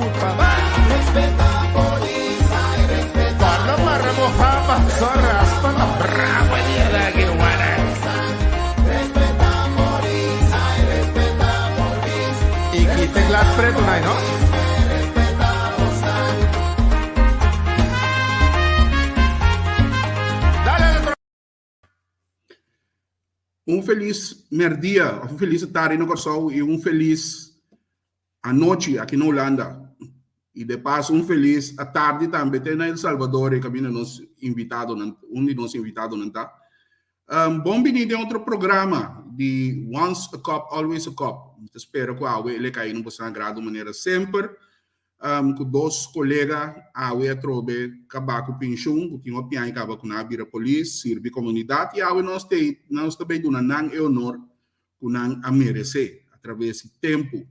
Respeta a polícia e respeta Para para Muhammad Soras para bravo dia da Guiwana. Respeta a polícia e respeta a polícia. E que tem lá preto aí, não? Respeta a moça. Dale. Feliz merdia, feliz tarde no Corsol e feliz a noite aqui na Holanda. E de passo, feliz a tarde também tem na El Salvador, que nos invitado, de nossos invitados não tá. Bom-vindo a outro programa de Once a Cop, Always a Cop. Espero que a ele caia no vosso agrado de maneira sempre. Com dois colegas, a UE trobe cabaco pinchum, que tinha uma pianha acaba com a bira polícia, serve comunidade, e a UE nós também dona não é honor com a merecer, através do tempo.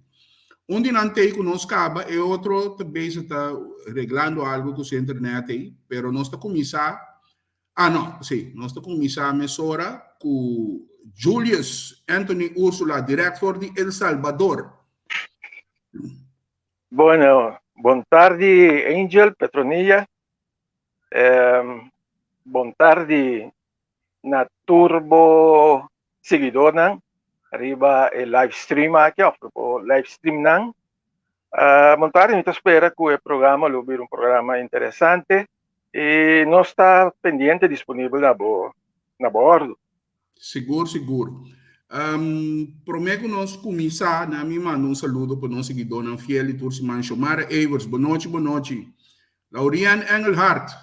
Onde não tem conosco acaba, é outro também está reglando algo com a internet aí, pero nós está começar, nós está começar a mesura com Julius Anthony Ursula, diretor de El Salvador. Bueno, buon tardi Angel, Petronilla. Buon tardi na turbo seguidor nang arriba el live stream aqui, o live stream nang. Buon tardi, mi espera que o programa lo vir um programa interessante e não está pendente disponível na bordo. Seguro. Prometo nós começar, na minha mão, saludo para nosso seguidor, na fiel e turciman, Mara Evers, boa noite. Lauriane Engelhardt,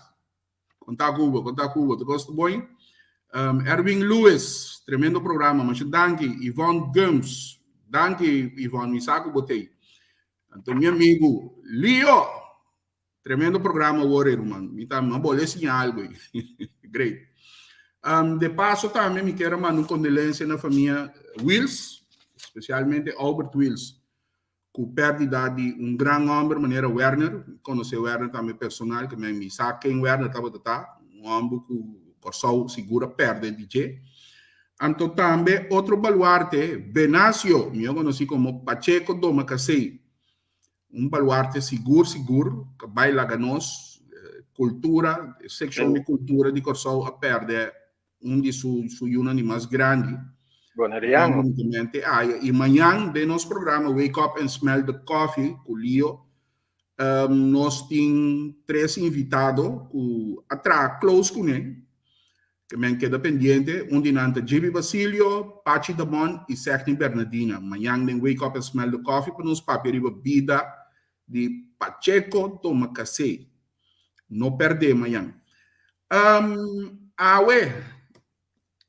conta Cuba, tu gosta bom? Erwin Lewis, tremendo programa, mas danke, Yvonne Gums, danke, Yvonne, me saco, botei. Então, meu amigo, Leo, tremendo programa, irmão, me tá uma bolecinha algo aí, great. De passo, também me quero mandar condolência na família Wills, especialmente Albert Wills, com perda de grande homem, maneira Werner, conheci Werner também personal, que me sabe quem Werner estava homem que Corsol segura perde DJ. Então também outro baluarte, Benacio, eu conheci como Pacheco Domacasei, baluarte seguro, que baila ganos, cultura, seção de cultura de Corsol a perder de sua unidade mais grande. E amanhã, de nosso programa Wake Up and Smell the Coffee, com o Leo, nós temos 3 invitados, atrás, close com ele, que me queda pendente, dinante JB Basilio, Pachi Damon e Sechni Bernardina. Amanhã, em Wake Up and Smell the Coffee, para nos papel vida de Pacheco Tomacasei. Não perder amanhã.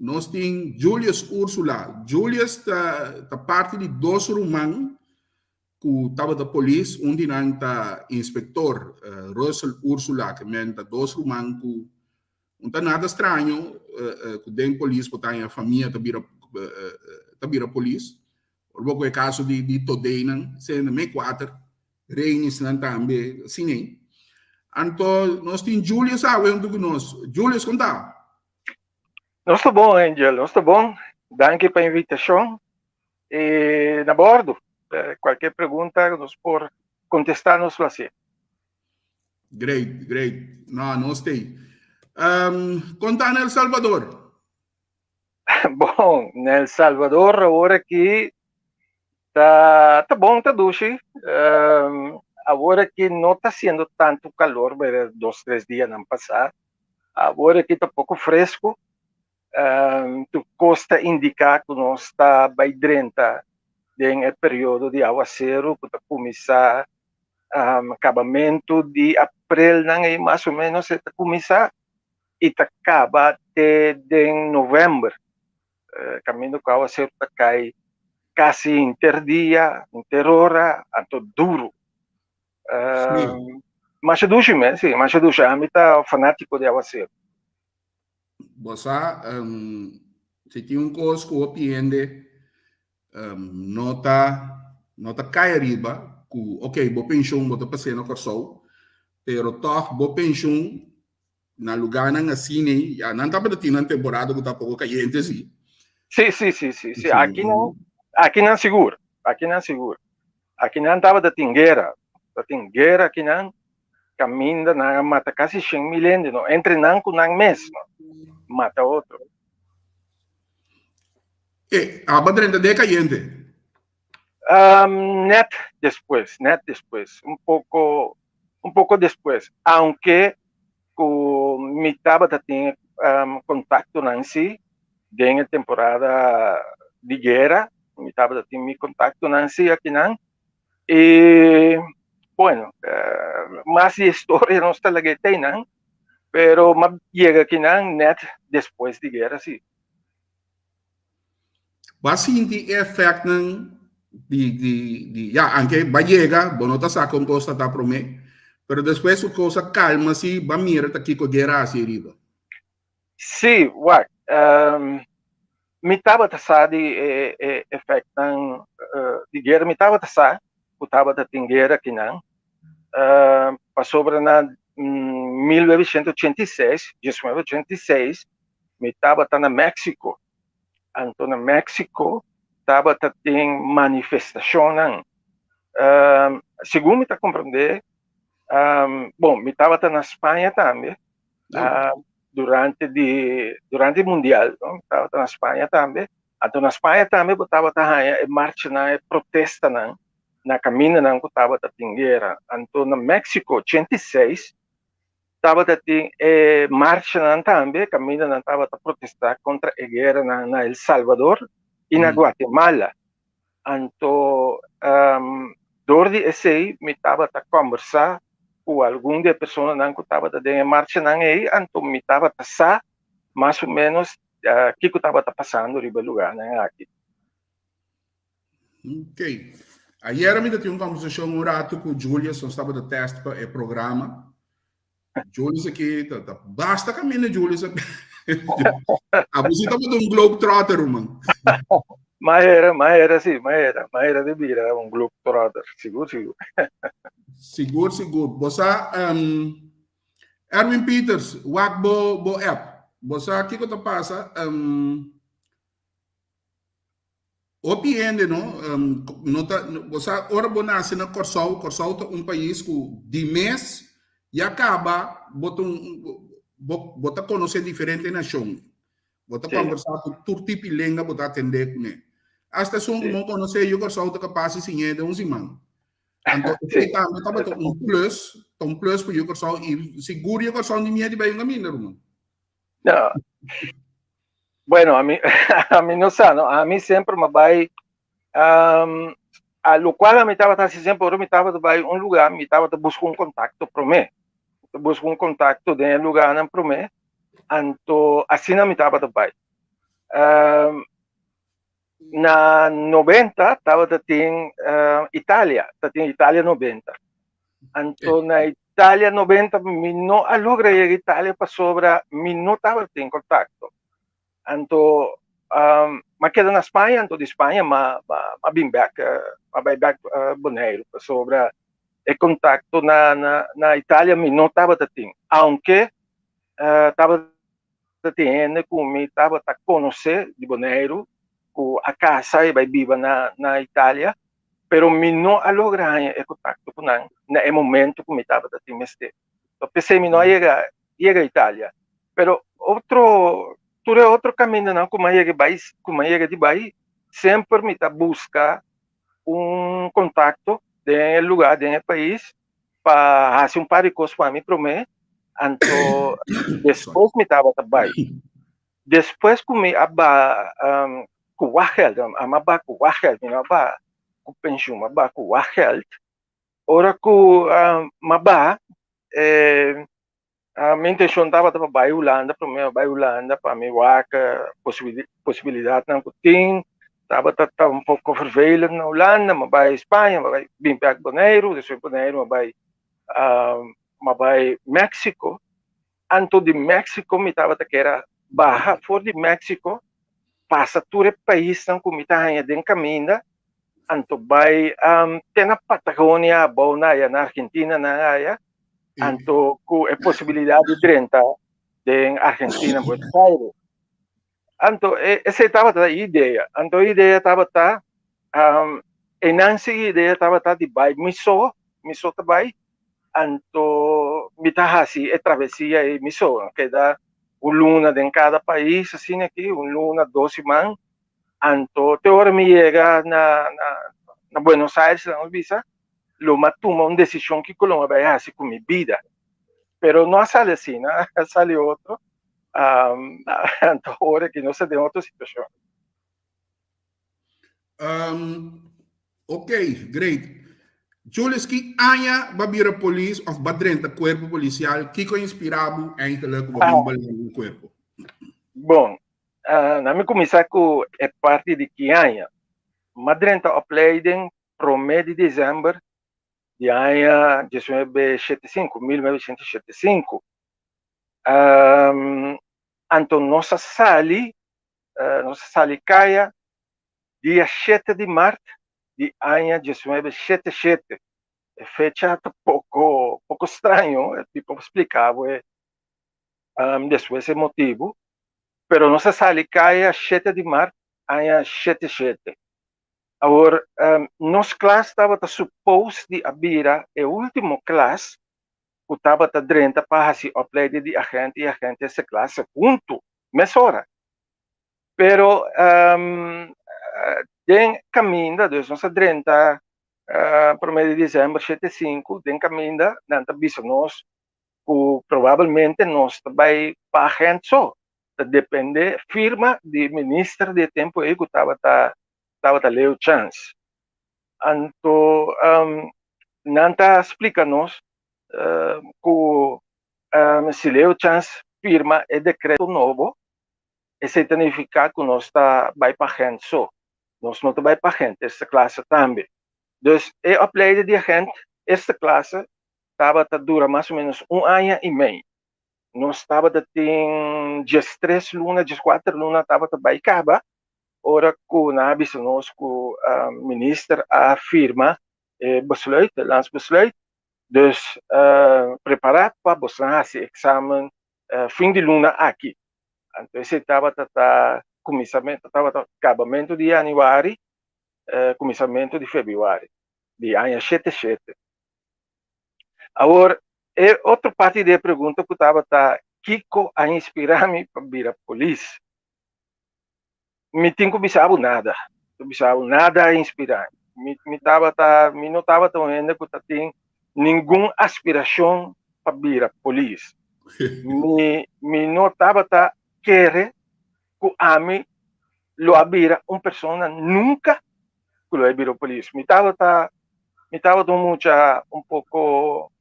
Nós temos Julius Ursula. Julius está parte de 2 rumãs que estava da polícia, dinante inspetor Russell Ursula, que menta 2 rumãs que não está nada estranho, que tem polícia, porque a família está vira polícia. Por é caso de Todeinan, sendo meio 4, Reinis também, assim. Então, nós temos Julius, onde nós. Julius, conta. Não está bom, Angel, não está bom. Danke pela invitação. E na bordo, qualquer pergunta, nós por contestar, nós fazer. Great. Não sei. Conta no El Salvador. Bom, no El Salvador, agora aqui tá bom, tá doce. Agora que não está sendo tanto calor, 2, 3 dias não passar. Agora que está pouco fresco. Tu costa indicar que nós está bem drenta em período de aguaceiro, que está começar acabamento de abril, não é mais ou menos, está começar e acaba até em novembro. Caminho que o aguaceiro cai quase interdia, interhora, então duro. Mas é duche, sim, mas é duche. A mim está fanático de aguaceiro. Você, se tem coisa que o cliente nota cai arriba, ok, vou pensão, vou passar no Corsol, pero toch, vou pensão na lugar não assim, já não está para ter na temporada que está pouco caliente, sim. Sim. Aqui não seguro. Aqui não estava da tingueira. tem guerra aqui não, caminha na mata quase 100 mil índios, não? Entre não com não mesmo, mata outro. A drenda de caliente. Net después, un poco después, aunque mi tabata tiene contacto Nancy en la temporada de guerra, mi tabata tiene mi contacto Nancy aquí y bueno, más de historia no está la que tienen, pero más llega aquí net después de guerra, sí. Wat zien die effecten ja, aunque va llega, bonota sa composta ta prome, pero después su cosa calma si va mira ta kiko guerra hacia arriba. Sí, what? Mi tabata sa di effecten di guerra, mi tabata sa, o tabata tem guerra aqui não, sobre na 1986, 1986, mi tabata na México. Então, no México, estava tem manifestação. Segundo me está compreender, bom, me estava na Espanha também, durante o Mundial, estava na Espanha também. Então, na Espanha também, estava em marcha, na protesta, na caminho, que estava em guerra. Então, no México, 86, estava em marcha também, caminho estava a protestar contra a guerra na El Salvador e na Guatemala. Então, desde esse me estava a conversar com alguma das pessoas que estava em marcha aí, então me estava a passar mais ou menos o que estava passando no lugar aqui. Ok. Ayer me tive uma conversação um rato com o Júlia, nós estava de teste para o programa. Julius aqui, basta caminhar, Julius. A você estava de Globetrotter, mano. Mas era de vira, Globetrotter, seguro. Seguro. Você, Erwin Peters, wak bo app. Você, o que que passa? Opiende, não? Você, ora, bonassi na Corsol é país que de mês e acaba bota conhecer diferente nação, bota conversar com todo tipo de língua, bota atender com ele. Hasta são como conhecer eu que sou capaz de ensinar de semana. Então, tá um plus para eu que sou e seguro eu que sou de minha de bem na minha, irmão. Não. Bueno, a mim não sei, a mim sempre me vai a lo qual me estava sempre me estava vai lugar, me estava buscando contato para mim. Busco contato de lugar não para mim, então assim não me estava vai. Na 90 estava tem Itália 90. Então na Itália 90 me não alogra a Itália para sobra, me não estava tem contato. Então mas queda na Espanha, então de Espanha mas bem back Bonaire para sobra e contacto na Itália me não estava tendo, aunque estava tendo como me estava a conhecer de Bonaire, com a casa e vai viver na Itália, pero me não lograr o contacto com ele, no momento que me estava tendo este. Então pensei me não chega a Itália, pero outro caminho não, como chega de Bahia, sempre me está buscar contato de lugar, de país, para fazer par de coisas para mim, então, depois me estava trabalhando. Depois que me aba com o geld, com pensão, com o geld, ora que a minha intenção estava para Holanda, para mim, possibilidade não tem. Estava um pouco vervelho na Holanda, mas vai Espanha, mas vai bem para Bonaire, depois Bonaire, mas vai México. Antes de México, me estava que era barra fora de México, passa todo o país, não como está em caminho, então vai tem na Patagônia, na Argentina, então com a possibilidade de 30 de Argentina, Buenos Aires. Então, essa estava a ideia. Então, a ideia estava e não se ideia estava de vai me só miso tabay, anto mitahasi e travessia e miso, que dá o luna de cada país, assim aqui, um luna 12 man, anto teora me chega na Buenos Aires, na visa, Loma toma uma decisão que Colômbia vai fazer com minha vida. Pero não sale assim, né? Sale outro. Então, agora que não se deu outra situação. Ok, great. Jules, que anya babira police of badrenta corpo policial, que inspirado eigenlijk o corpo? Bom, na minha começar com é parte de Kianya. Madrenta opleiding promedio de dezembro de ano 1975. Então, nossa sali caia dia 7 de março de ano 1977. É fecha pouco estranho, tipo explicável, depois é motivo, pero nossa sali caia 7 de março, ano 77. Agora, nossa classe estava suposto de abrir a última classe, que estava dentro para se opleiden de agente e agente essa classe junto, mesma hora. Pero, den caminho, dus nossa 30, promedio de dezembro 75, den caminho, nanta bisa nós, que provavelmente nós vai para agente só. Depende firma de ministro de tempo aí que estava Leo Chance. Então, nanta explica-nos que se Leo Chance firma o decreto novo, isso significa que nós vai para gente só. Nós não vai para gente, essa classe também. Então, a opleiding de gente, essa classe, dura mais ou menos 1 ano e meio. Nós estava tem 13 lunas, 14 lunas, estava vai acabar. Ora que na avisa nós que o ministro afirma besluit, landsbesluit, dus preparar para buscar esse exame fim de luna aqui. Então, esse estava acabamento de janeiro, começamento de fevereiro, de ano 77. Agora, outra parte da pergunta que estava Kiko a inspirar-me para vir a polícia. Me tinha começado nada a inspirar. Me não estava tão ainda que eu tinha nenhuma aspiração para vir a polícia. Me não estava querer que a mim lo abira uma pessoa nunca que lo abira a polícia. Me estava um pouco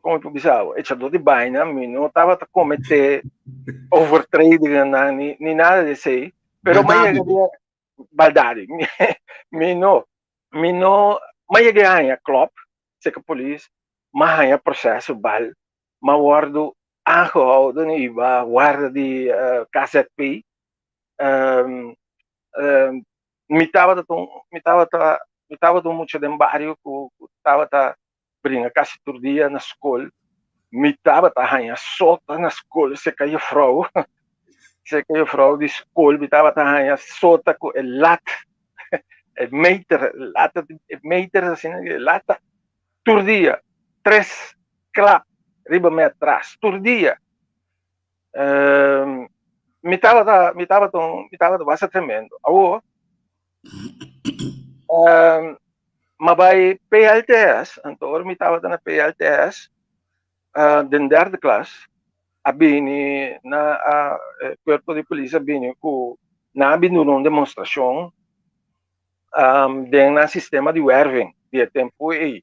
como tu dizia, echador de baina, me não estava cometer overtrading nem nada disso aí, pero mas baldade, mas cheguei a club, sei que a polícia, mas a processo bal, mas guardo anjo do iba guarda de cassette P, me estava muito de barrio que estava brinca quase todo dia na escola, me estava arranhando solta na escola, se caiu frau de escola, me estava arranhando solta com lata, meter assim, lata, todo dia, 3 clap, riba me atrás, todo dia, me estava bastante tremendo, agora, mas vai PLTS, então me estava na PLTS, de derde classe, abini na corpo de polícia abini que na abini uma demonstração, na sistema de werving de tempo aí.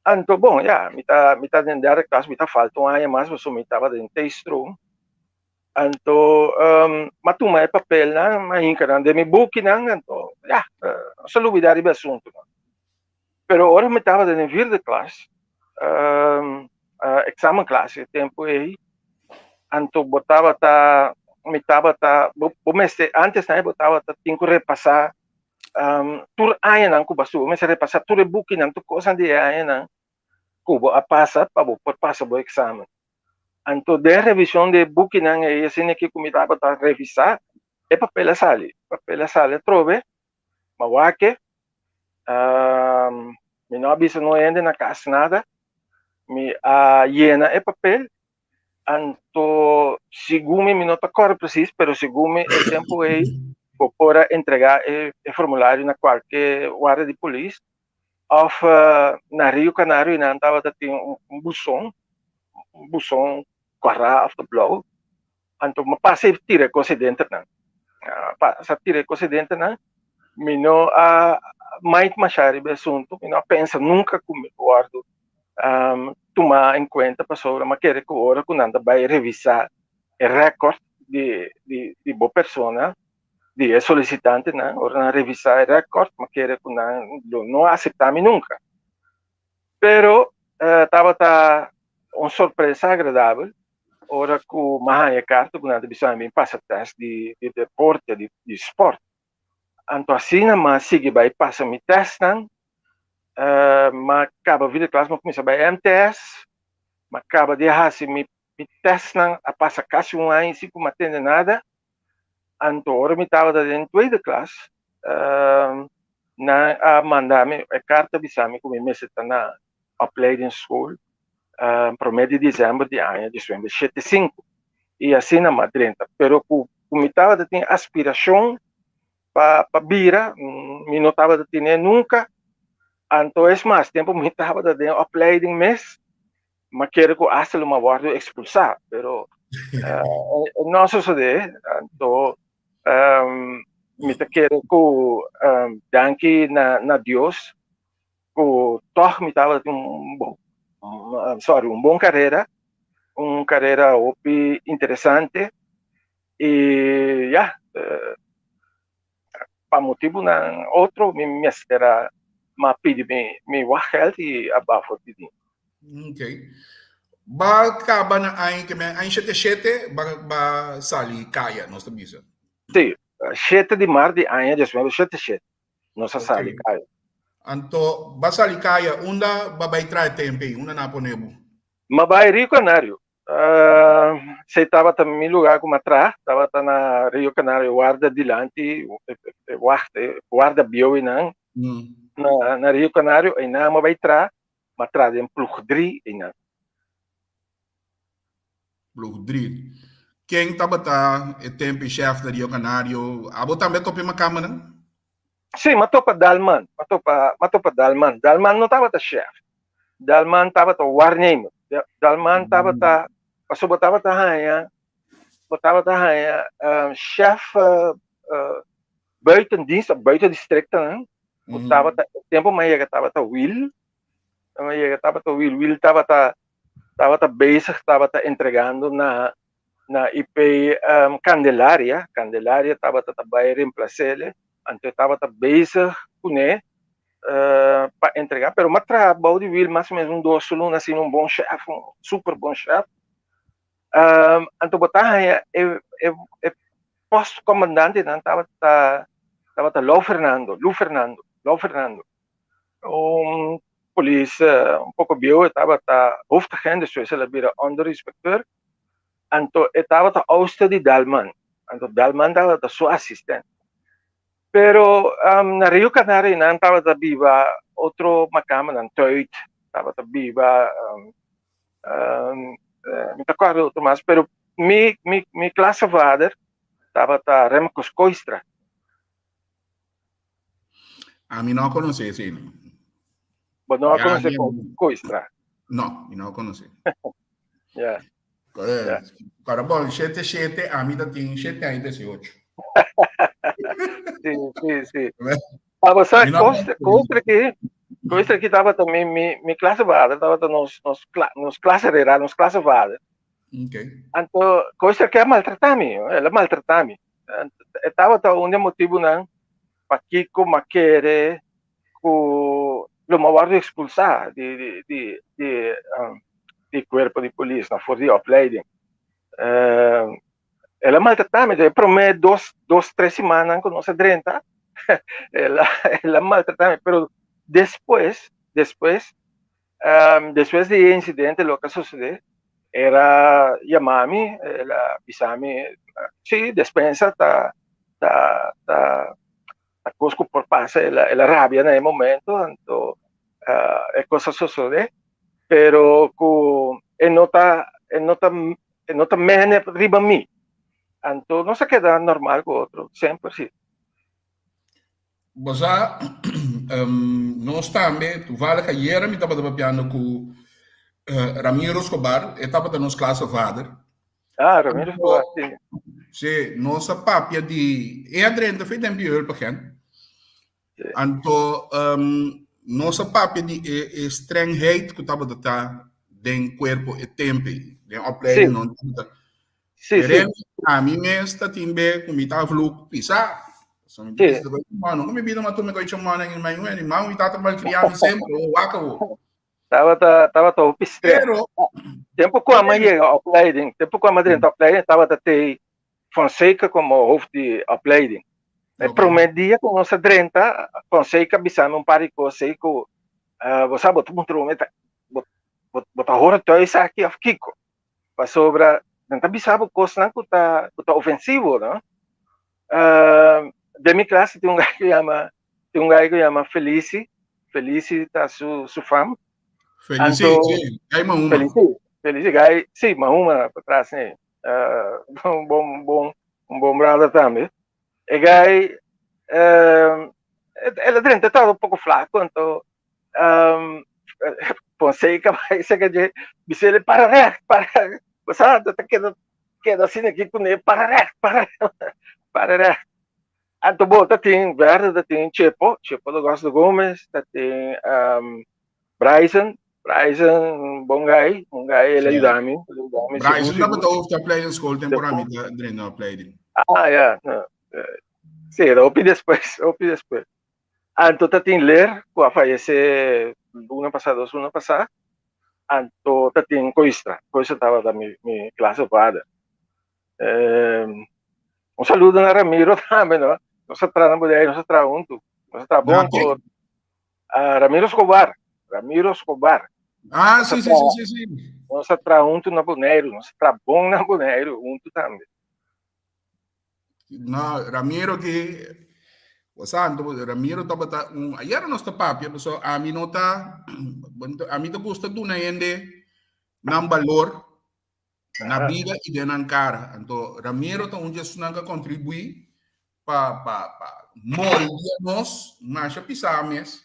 Então bom, me tá de derde classe, me tá falta ano mais, mas me estava de texto. Então, mas tu mais papel na, mas encaran de me book na, então, só olvidar o assunto. Pero agora me estava de vir de classe, exame classe, tempo aí, então antes né, tinha que repassar, tudo ano não que passou, mas repassar tudo o book não, tudo coisa de ano não, que a passa para passar o exame. Então, de revisão de book não é assim que me estava a revisar, é papel a sali trove, mas o que Me não avisa não ainda na casa nada. Me llena é papel. Anto, segundo me não corre preciso, pero segundo o tempo é para entregar o formulário na qualquer guarda de polícia. Ou na Rio Canário, e não estava um bução corra of the blow. Anto, me passei a tirar considente não. Passa tirar considente não. Me não mais machar o assunto, me não pensa nunca como guardo. Tomar em conta pessoa, mas quer que hora que nada vai revisar o recorde de boa pessoa, de solicitante, né? Ora revisar o recorde, mas quer que não aceitamos nunca. Pero estava uma surpresa agradável, ora que o Mahaya carta que nada bisa bem passa teste de deporte, de esporte. Então assim, mas sigue vai passa me testam. Mas acaba vida classe, mas começa a MTS, mas acaba de assim me testam, a passa quase ano, se não atende nada, então agora me estava dentro da classe, a mandar-me a carta bisame como me está na opleiding school, para o mês de dezembro de ano de 2075, e assim na madrenta, pero como me estava tendo aspiração para vira, me não estava tendo nunca. Então, é mais tempo me estava dando opleiding mês, mas quero que o Asel uma guarda expulsar, pero não sucede. Então, me quero que danke na Deus, que toch me estava dando um bom carreira, interessante, e para motivo não outro me espera. Mas pedi me geld e abafo pedi. Ok. Ba acaba na ay kami ay 77 ba sali kaya nós também. Sim, 7 de março de ano de 2077. Nossa sali kaya. Anto ba sali kaya unda babay try tempe una na ponebo. Mabay Rio Canário. Você estava também no lugar como atrás, estava na Rio Canário, guarda dilante, guarda bio e não. Na Rio Canário, e não vai entrar, mas traz em Plugdri e não. Plugdri. Quem estava o tempo chefe da Rio Canário, abo também topi uma câmera? Sim, matou para Dalman, Dalman não estava o chefe. Dalman estava o warname. Dalman estava passou botava chefe buiten dienst, buiten distrito, né? Estava tempo mais estava Will, Will estava bezig, estava entregando na IP Candelaria estava também reemplacê-lo, então estava bezig com ele para entregar, pero mas trabalho de Will mais ou menos 2 anos assim um bom chefe, um super bom chefe. Então botar posto comandante não estava Lou Fernando, polícia um pouco bio, estava hoofdagent, dus we vira onderinspecteur. Então estava de oosten de Dalman, então Dalman estava de sua assistente. Pero na Rio Canário não estava de viva outro macama, não Tuit, estava de viva, me acordo outro mais, pero mi classe vader estava de Remcos Coistra. A mim não conheci esse. Mas não conhece Coistra. Não, não conheci. Yeah. Cara, bom, 77, a mim tem 7 ainda 18. Sim. Ah, você Coistra que estava também me classe vada, estava nos classe era, nos classe vada. Ok. Então, Coistra quer maltratar-me, ela maltratar-me. Estava onde motivo não, para que como querer o guarda expulsar de corpo de polícia, na for de opleiding. Ela maltratava-me, prometo 2-3 semanas com nossa drenta, ela maltratava-me, mas depois do incidente, o que sucedeu, era chamar-me, ela avisar-me, sim, dispensa, cosco por passa ela rabia nel momento, então é coisa sucede, pero e nota mene riba mi, então não se queda normal com outro, sempre sim. Bosa, nós também, tu vale que ayer me estava trabalhando com Ramiro Escobar, estava da nossa classe vader. Ah, Ramiro Escobar, sim. Sim, nossa papia de... É a drenta, foi tempo de para quem. Então, nossa papia de strengheid que estava da tá den corpo e tempo, den opleiding não tá. Sim, sim. A mim mesmo está timbe, como estava falando, pisar. Só me diz, mano, como vida matou me com isso, mano, em meu animal, e tá trabalhando criando sempre, o acabou. Tava todo pistre. Tempo com a mãe opleiding, tempo com a madrinha opleiding, tava até Fonseca como hoofd de opleiding. Okay. Promedia com nossa drenta, Fonseca bisame par de coisas que você botou muito rumeta, botar hora todo isso aqui a Kiko. Para sobra, não bisava coisas não que tá ofensivo, não? De minha classe tem um gajo que chama Felici tá su fama. Felici, sim, gai uma. Felici, gai, sim, uma para trás, né? Um bom brother também. E gai, ela dentro estava um pouco flaco, então pensei que vai ser que disse ele para, você queda assim aqui com ele para. Então, bom, tem Verde, tem Chepo do Gosto Gomes, tem Bryson, bom guy, ele ajuda-me. Bryson não botou o play school temporariamente dentro da play. Ah, yeah, sim, ouvi depois. Então, tem Ler, que vai falecer ano passado. Então, tem Coistra estava da minha classe vada. Um saludo a Ramiro também, não? Nós trabalhamos mulher, nós trabalhamos junto, nós trabalhamos com Ramiro Escobar. Ah, sim. Nós trabalhamos junto na Boneiro, nós trabalhamos na Boneiro junto também. Não, Ramiro que Ramiro estava ayer nós papi, so a mim não tá, a mim gosta do naende não valor na vida e na cara. Então Ramiro tá onde isso não contribui para moldearmos mais pisames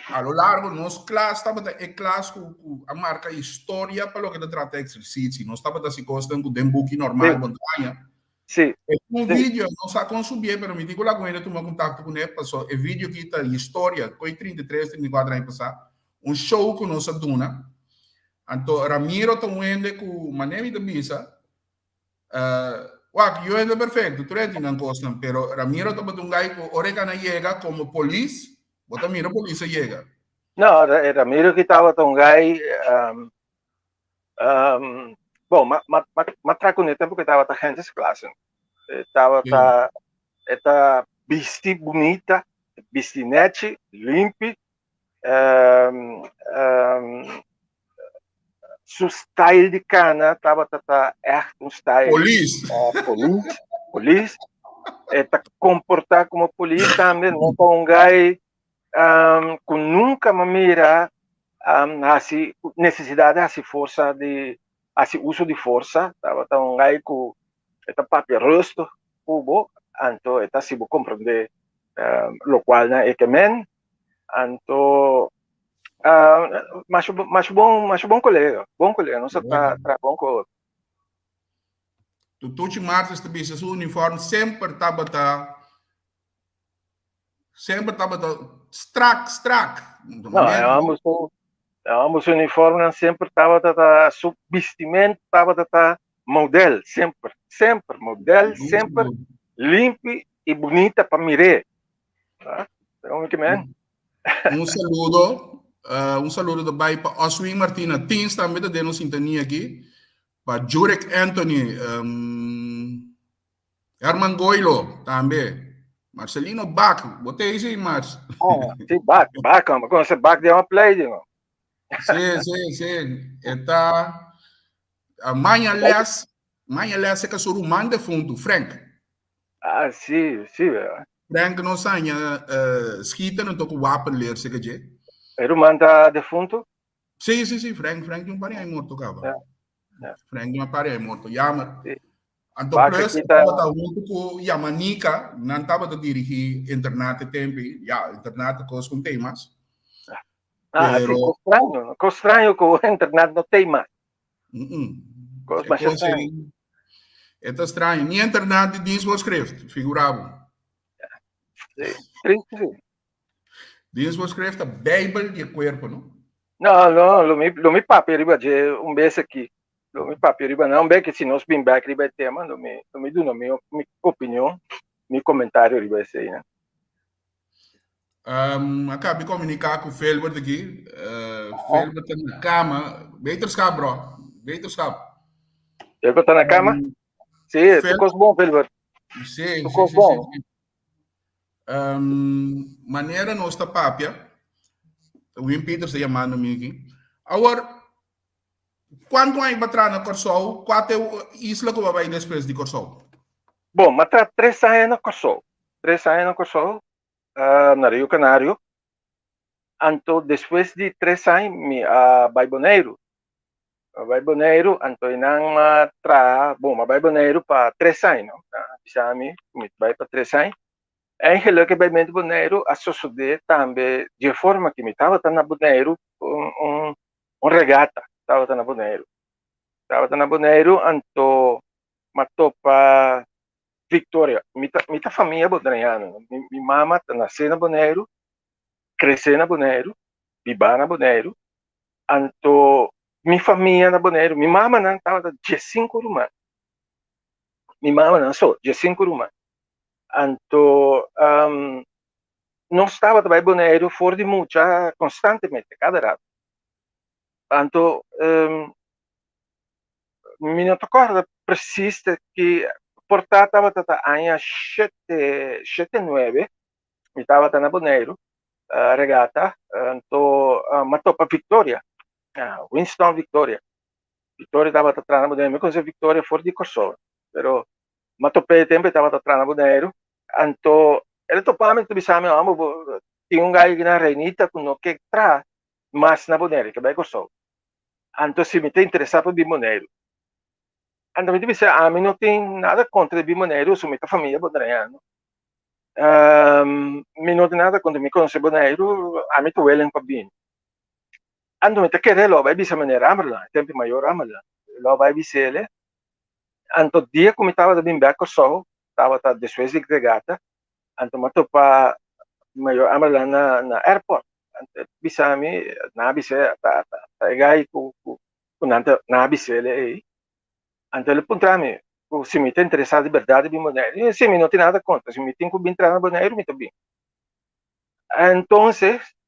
a lo largo nos classe estava classe com a marca história para o que trata exercício nós estava assim costa com um book normal montanha sim vídeo não sa consumir pero me digo lá com ele tomar contato com ele passou e vídeo que tá história foi 33 34 anos passar show com nossa duna então Ramiro tá com maneira de bisa yo es perfecto, tú eres en costa, pero Ramiro está un guy que Oregana llega como policía, vos mira policía llega. No, Ramiro que estaba un guy, bom, mas trago no tempo que estava a gente classe, estava vesti bonita, vestinete, limpe, su style de cana estava echt um style police eta comportar como polícia também não com um guy que nunca me mira assim necessidade assim força de assim uso de força estava um guy com eta papel rosto cubo então eta se vou compreender lo qual é que men então mas bom colega, não se está bom com outro. Tu te marcas de bisa su uniforme sempre estava strak. Não, ambos uniforme sempre estava su vestimento estava modelo sempre modelo sempre limpo e bonita para mirar. Então que man. Um saludo também para Oswin Martina Tins, também da dando sintonia aqui. Para Jurek Anthony, Herman Goilo, também. Marcelino Bach, botei isso aí, Marcio. Sim, Bach, como você Bach deu uma play, não? Sim. Está amanhã, aliás, é que sou humano de fundo, Frank. Ah, sim. Frank não sanha skita não toco wapen ler se que Era manda defunto? sim, Frank não pare aí morto É, cava. é. Frank não pare aí morto. Yama. Sim. Então, Baixa plus, aqui tá. estava junto com Yamanica, não estava a dirigir internato tempo, internato com temas, Ah, sim, pero, com estranho que o internet não tem mais. é Mas coisa, estranho. é estranho. Nem internato diz o escrever, figurava. Sim. Triste, sim. Diz o escrever, a Bíblia de corpo, não? Não, lo mi papi riba je un bese aqui. Lo mi papi riba não, bem que se nós bem back riba tema, lo mi do mi opinião, mi comentário riba esse aí, né? Acabei de comunicar com o Felber aqui, Felber está na cama, beterschap, bro, beterschap. Ele tá na cama? Sim, tu Fel, cos bom, Pelver. sim, Tu sim, cos sim, sim. bom. Maneira nossa papia, o Wim Peters está chamando-me aqui. Agora, quando aí batrar na Corsol, qual é o isla que vai depois de Corsol? Bom, mas tá 3 anos na Kosovo. 3 anos na Kosovo, na Rio Canário. Anto, depois de 3 anos, mi vai Boneiro. Vai Boneiro, anto inang matra, bom, vai Boneiro para 3 anos, no? Bisa mi, vai para 3 anos. É gelukkig Boneiro, a sociedade também, de forma que me estava na Boneiro, um regata, estava na Boneiro. Estava na Boneiro, anto, matopa Victoria. Mita família bodreiana. Mi mama nasceu na Boneiro, cresceu na Boneiro, viva na Boneiro, anto, mi família na Boneiro. Mi mama não estava de 5 rumã. Mi mama não só, de 5 rumã. Anto, não estava também Boneiro fora de mucha constantemente, cada rato. Tanto, me não recordo persiste que portata estava tata anha 7, 9, mi estava na Boneiro, regata, anto, matopa Victoria, Winston Victoria. Victoria estava na Boneiro, me conhece Victoria fora de Kosovo, pero matopei tempo estava na Boneiro, anto, ele topava tu bisame amo tinha gajo na Reinita com no que tra mas na Boneiro que vai Kosovo. Anto se me tem interessado por Bimoneiro. Anto me disse, a mim não tem nada contra Bimoneiro, sou minha família bodreano. Me não tem nada contra me conhecer Boneiro, a mim tu elen para bem. Anto me te querer lo vai bisa maneira amala, tempo maior amala. Lo vai bisa ele. Anto dia como estava da bem back Kosovo, estava tá depois de regata, anto mato pa maior amala na airport. Anto bisa mi na bisa ta gai ku nanta na bisa ele aí. Anto ele puntrami, se me tem interessado de verdade bem Boneiro, se me não tem nada contra, se me tem que entrar na Boneiro, me tô bem. Então,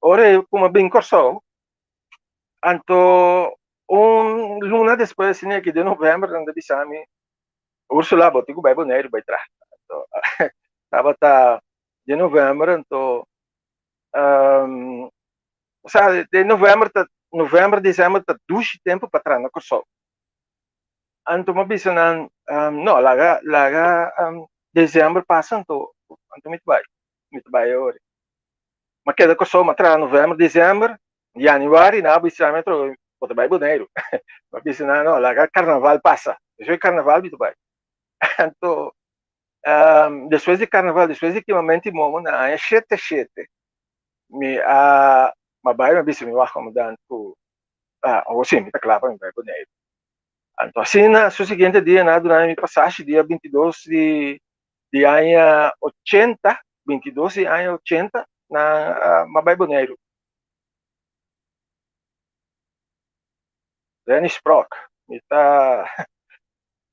ora eu como bem Kosovo, anto luna depois assim que de novembro, anda bisami, Ursula botigo vai Boneiro vai trás. Então, tava tá de novembro, então sabe, de novembro, dezembro tá duas tempo para trás na Kosovo. Anto mabisanan no laga dezembro passa anto mit vai ora. Ma queda Kosovo matra novembro, dezembro, januário na bisamento pode vai Boneiro. Mabisanan no laga carnaval passa. Depois carnaval mit vai. Anto depois de carnaval, depois de equipamento momo na é 7 mi mabai mabisa mi wako mudan ko o sim, mi taklapa mi vai Boneiro. Então, assim, no seguinte dia, durante a passagem, dia 22 de ano 80, 22 de ano 80, na Mabai Boneiro. Dennis Brock. Está,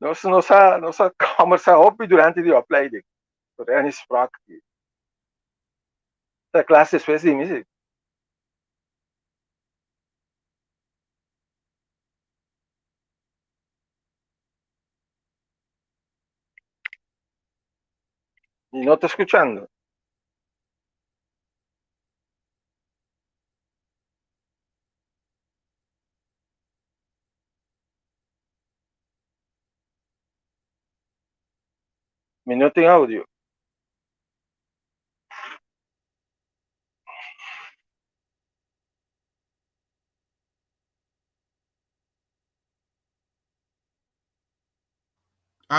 nossa conversa hoje durante o play de Dennis Brock. Da classe depois de mim. E não estou escutando. Me não tem áudio.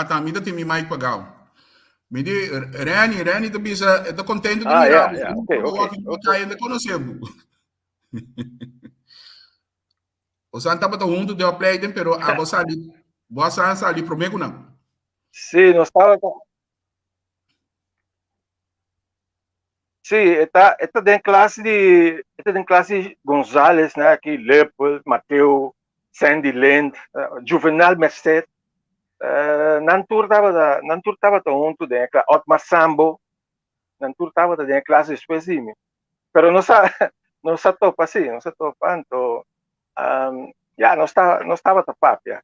Também tem me mais pagar. Me di Reni tu bisa itu contento de Ah, mirar. yeah, okay. Ainda conhecemos. O Santa bata junto de play pero a você ali prometo não. Sí, no estaba. Sí, esta de clase González, né, aqui, Leopold, Mateu, Sandy Land, Juvenal Merced, Nantur tava junto de Otmar Sambo, Nantur tava de classe específica. Pero não sa não sa topa assim, não sa topa, então, não estava tapapia.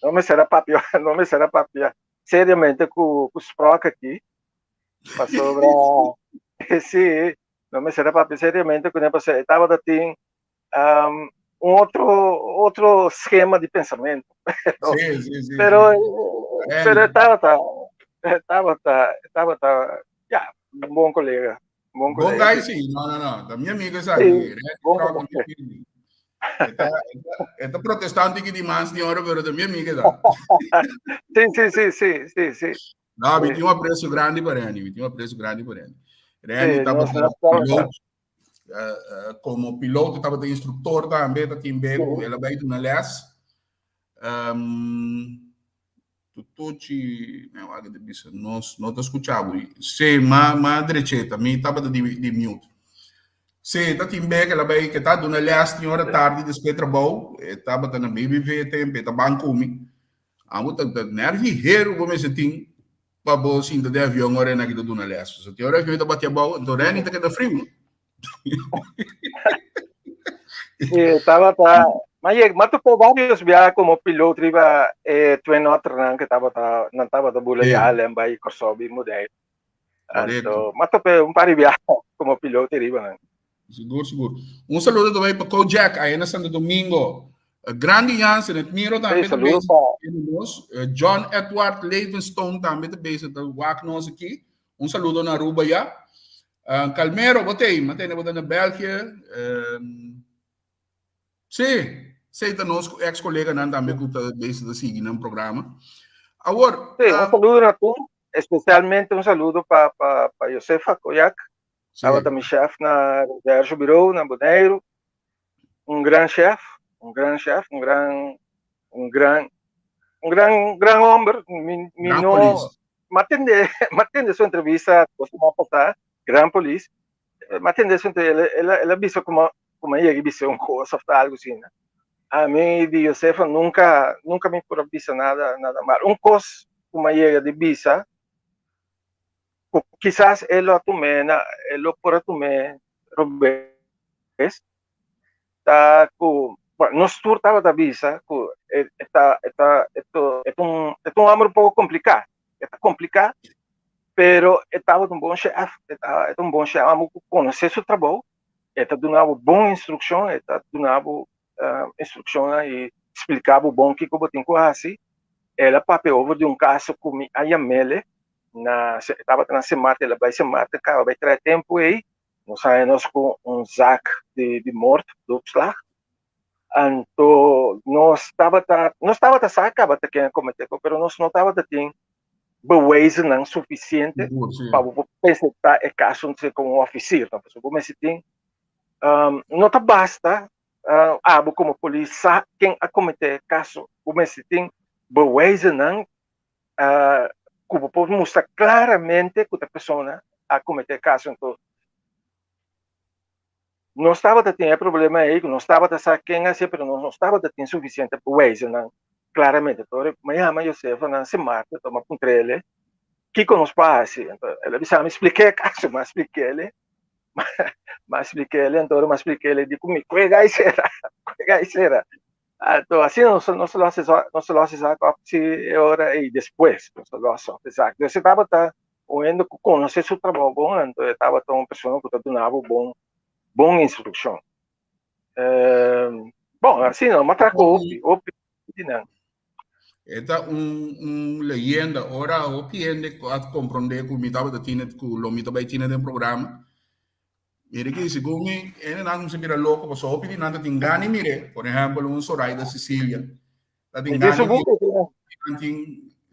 Não me será papia, não me será papia. Seriamente com os proc aqui, passou sí, no me será papel seriamente quando você estava assim outro esquema de pensamento. Pero estava já um bom colega, Bom guy, sim. Não. Da minha amiga, sabe? Está protestante que demais de hora, pero da minha amiga, tá? Sim. Não, me tinha um apreço grande para ele. Reni estava piloto, como piloto, estava de instrutor também, da Timbeco, ela veio na LES. Tutti, nós não escutávamos. Sim, mas direita, me estava de mute. Sim, tá Timbeco, ela veio que está na LES, tinha hora tarde, depois trabalho, estava na BBV, tempo, estava banco, a outra nervigueiro, como esse tem. Babo sinto de avião agora na do na leste. Se tem hora que eu tô batendo bola, então Reni tá que frio. Mas tu por vários viagens como piloto riba Twin Otter que não tava da Buleia Lembai Corsobi Mudei. Então, mas tu par de viagens como piloto riba. Seguro. Saludo também para Kojak aí na Santo Domingo. Grande Jansen, het Miro também John Edward Levenstone também está bezig te waken aqui. Saludo na Aruba já. Calmero, botei na Bélgica. Sim, está nosso ex-colega também que está bezig te seguir no programa. Agora, saludo na tu, especialmente saludo para Josefa Kojak. Estava também chefe na Sérgio Birou, na Boneiro. Grande chefe. Um gran homem, matende sua entrevista, costuma passar, gran polícia, matende sua entrevista, ela visto como ia visto coisa, algo assim, né? A mim, de Josefa, nunca me por visto nada mal. Coisa como ia de visa, quizás ela por tomar, Robes, tá com nos estava da visa, é um amor um pouco complicado. Está complicado, pero estava um bom chefe, amo conhecer seu trabalho, está dando boa instrução, está dando instrução e explicava o bom que eu tenho que fazer. Ela papel de caso com a Yamele, estava na semana, ela vai se matar, vai ter tempo aí, nós saímos com saco de morte, do slag. Então, nós estava sacava quem cometeu, pero nós não estava tendo bewijzen não suficiente para pensar é caso não ser como oficial, então como se tem não tá basta como polícia quem a cometer caso como se tem bewijzen não como pode mostrar claramente que a pessoa a cometer caso, então não estava tendo problema aí, não estava tendo quem assim, mas não estava tendo suficiente bewijzen não claramente. Então, mas Josefa não se mata, toma contra ele. Que nos passa? Então, ela disse, me expliquei caso, mas expliquei ele, então, expliquei ele, digo, me cuega e será. Então, assim, não se lo hace hora e depois, não se lo hace, exato. Eu estava ouvindo, conhecer seu trabalho bom, então, eu estava uma pessoa que dava bom instrução. Bom, assim, não, mas tracou, não. Esta leyenda, ora o piende a compreender que o mitad de tiene que lo mitad de tiene de programa. Mire que según me, não se mira louco, porque só pedi nada tem gane mire, por exemplo, Soraya da Sicília. Da tem gane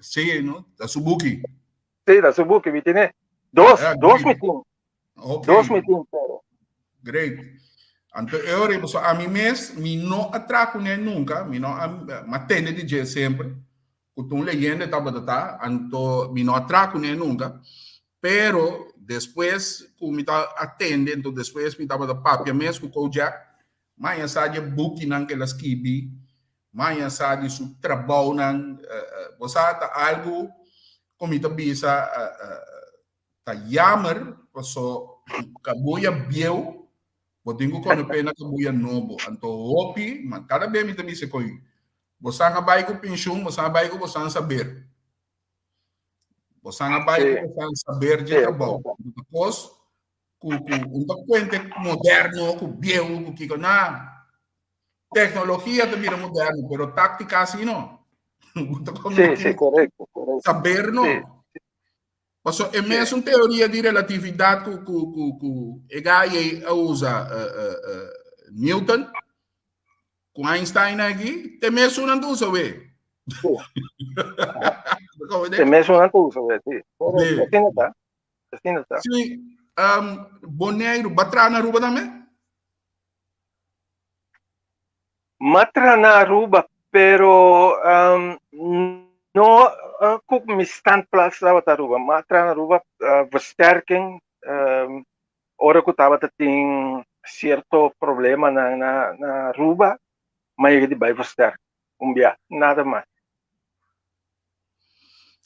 Sim, não? Da Subuki. Sim, da Subuki, me tem dois great. meeting. Ok. Dois meeting, pero. Great. Então, eu digo, a mim mesmo, me não atraco nem nunca, me não atende de dia sempre. Quando um leyenda estava tá, então me não atraco nem nunca. Pero depois, como me tá atende, então depois me estava da papia mesmo com o Jack, mas sabe booking naquelas kibi, mas sabe su trabalho nan, você tá algo como está bisa, tá jammer, so kabuya bieu. Botingo ko no pena kabuya nobo. Anto hopi, man cada vez me também se coi. Você nga bai ko pensão, você bai ko você saber. Você nga bai ko você saber de trabalho. Depois, um documente moderno, com bieu, com que na tecnologia também é moderno, pero tática assim não. Sim, correto. Saber não. Passo, é mesmo teoria de relatividade que Gaia usa Newton, com Einstein aqui, tem mesmo não usa, ué. Tem mesmo não usa, ué. Assim tá. Sim, Boneiro, batra na Aruba também? Matra na Aruba, pero no kung mi standplaats dapat Aruba. Matra na Aruba, versterking, ora ko tava ting certo problema na Aruba, mas ele vai versterk. Nada mais.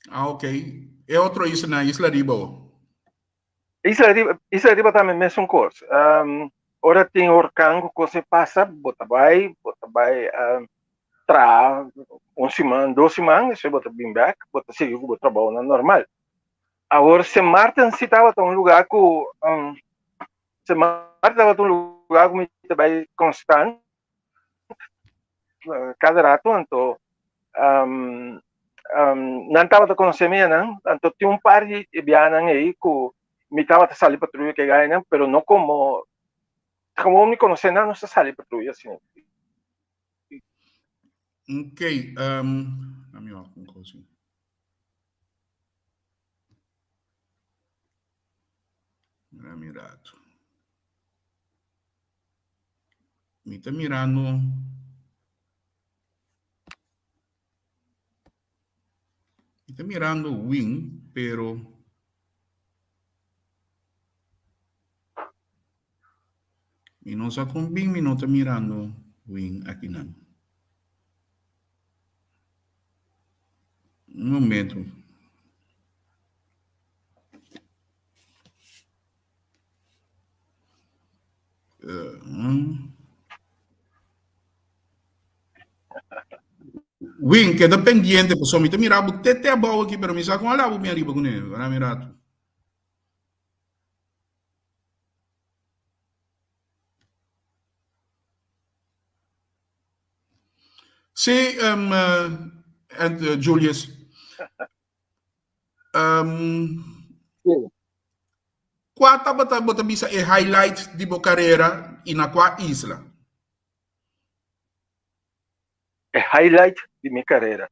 Ah, ok. É outro isso na Isla Riba. Isla Riba também mesmo coisa. Ora tem orcango que você passa, bota vai, tra semana, 2 semanas, você bota bem back, bota seguir o trabalho normal. Agora, se Martin se estava em um lugar que se Martin estava em um lugar que me trabalha constante, cada rato, então não estava a conhecer minha, não. Então tinha par de bianas aí que me estava a sair patrulha que ganha, não, pero não como me conhecer, não se sair patrulha assim. Ok. Dá-me uma coisa. Mirado. Me está mirando. Está mirando Wing, pero e não está com Bing, me não está mirando Wing aqui não. Um momento. Wing, queda pendiente, pessoal. Me está mirando até a boa aqui, pero me está com a lava me arriba com ele. Vai mirado. Sim, Julius. Qual bota bisa e highlight de boa carreira e na qual isla? É highlight de minha carreira.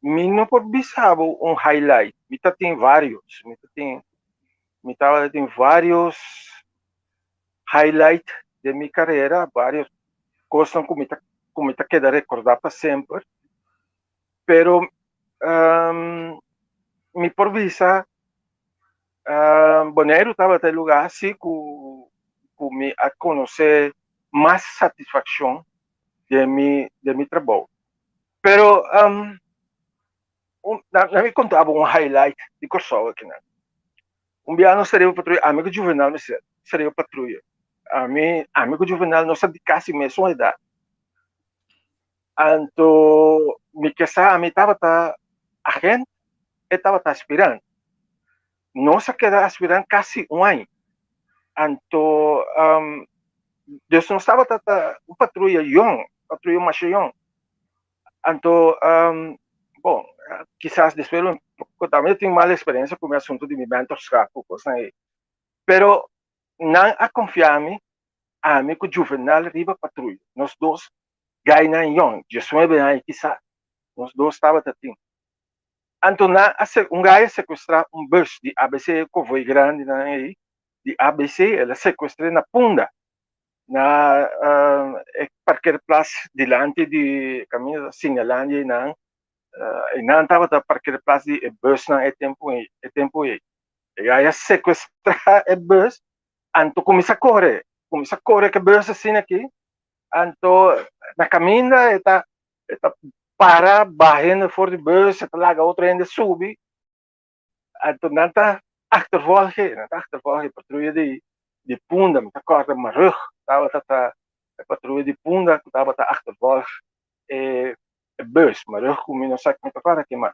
Me não pode pensar um highlight. Me tem vários. Me tem vários highlights de minha carreira, vários coisas que me queda recordar para sempre. Pero me por visa Bonaire estava até lugar assim que me a conhecer mais satisfação de mi trabalho. Pero me contava um highlight de Corsol aqui, né? Dia não seria patrulha, amigo juvenal não seria patrulha. Amigo juvenal não sabe quase mesmo a idade. Então, me estava a gente estava aspirando. Nós queda aspirando quase um ano. Então, Deus não estava uma patrulha mais young. Então, bom, quizás depois eu também tenho mal experiência com o assunto de meu mentorship, coisa aí. Pero não a confiar-me, amigo juvenal riba patrulha. Nós dois gai na yon, 19 anos quizá, nós dois estava assim. Então, gai sequestrar bus de ABC, que foi grande aí, de ABC, ela sequestrou na Punda, na parqueira place delante de caminho Sinalândia, não, e não estava da parqueira place de bus na tempo aí. E aí sequestrar a bus, então começa a correr que bus assim aqui, então na caminha está para barrendo fora de bus, está lá outra ainda sube, então não está achtervolgen, patrulha de Punda, met elkaar op mijn rug, estava a patrulha de Punda, estava a achtervolgen a bus, mijn rug kom je não sabe muito claro aqui, mas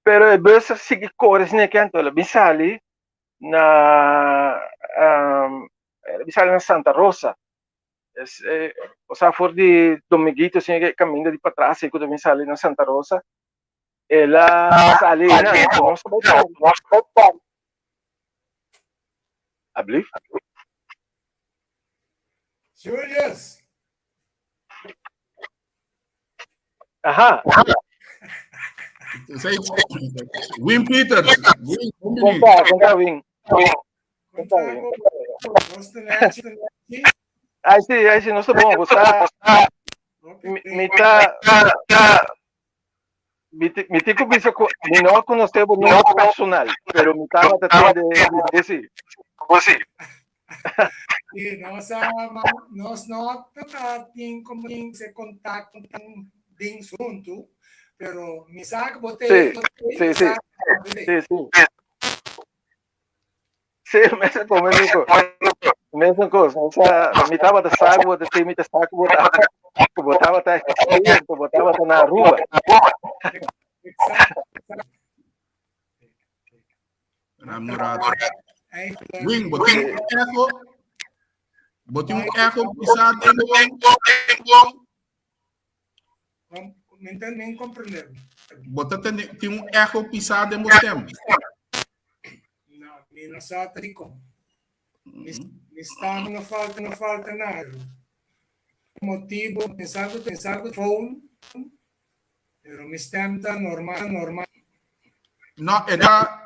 pero a bus sigue cores né que então ela bisali na Santa Rosa, o sea for de Dominguito assim que caminha de para trás e quando bisali na Santa Rosa, ela sali na nossa Alsjeblieft. Julius, Aha, Wim Peters. Wim, conta, Wing. gosto de Aí sim, não está bom, você me tem que dizer que não conhecemos nenhum personal, pero me estava tratando de dizer. Você. nós não temos como se contacto bem junto, pero me sabe botei. Sim. Sim, mesma coisa. Me estava de saco, botava na rua. Namorado. Wing, botei um eco pisado Me entendem compreender. tem um eco pisado em você. Não, me não sabe como. Me está não falta nada. Motivo, pensar phone, pero me está normal. Não, é da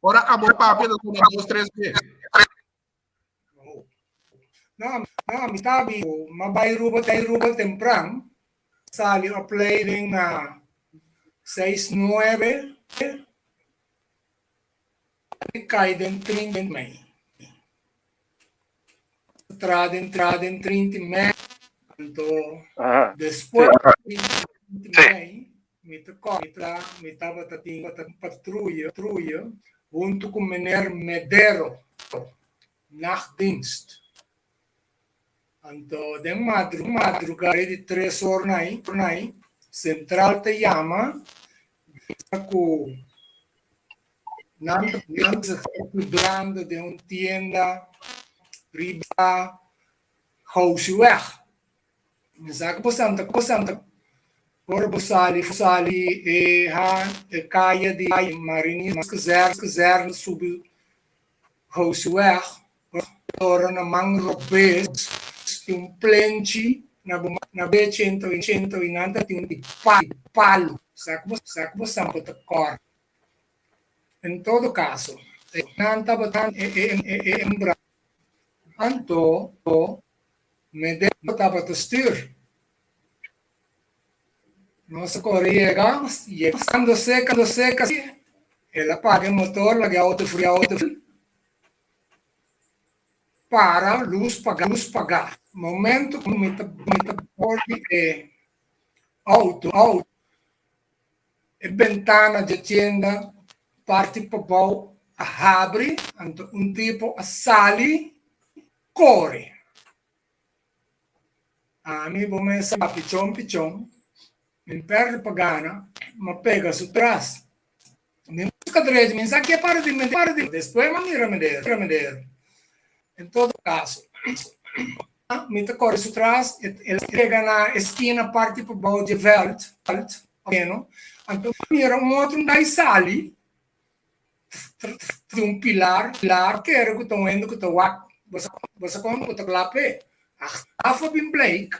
ora acabou papo da 2, 3 vezes. Não, me está vivo, mas vai ruba temprano. Sali a play na 6-9 e cai dentro de mim. Entrada em 30 metros. Então, depois me estava tendo patrulha junto com o Meneer Medero, Nachtdienst. Então, de madrugada de 3 horas, central te chama, com cuidando de uma tienda, riba, Houseweg. Sabe que Santa por Busali, caia de Marinha, mas quiser subir Houseweg, ora na Mangrobes, plenty na B100 e nada tem palo, sabe como Santa te cor. Em todo caso, não estava tão embra. Então, me estava a styr. Nossa Coreia e quando seca, ela apaga o motor, larga auto frio, para luz pagar. Momento que me auto, e ventana de tienda, parte para baixo, abre, um tipo a sali, corre. A mim começa a pichão, me perde pagana, me pega su trás. Me busca direito, me sabe que para de depois me mira. Em todo caso, me corre su trás, ele chega na esquina, parte para baixo de Veld, então mira outro daí sali, de pilar, que era que estão indo, que estão você como que está lá pé. Afa bem Blake,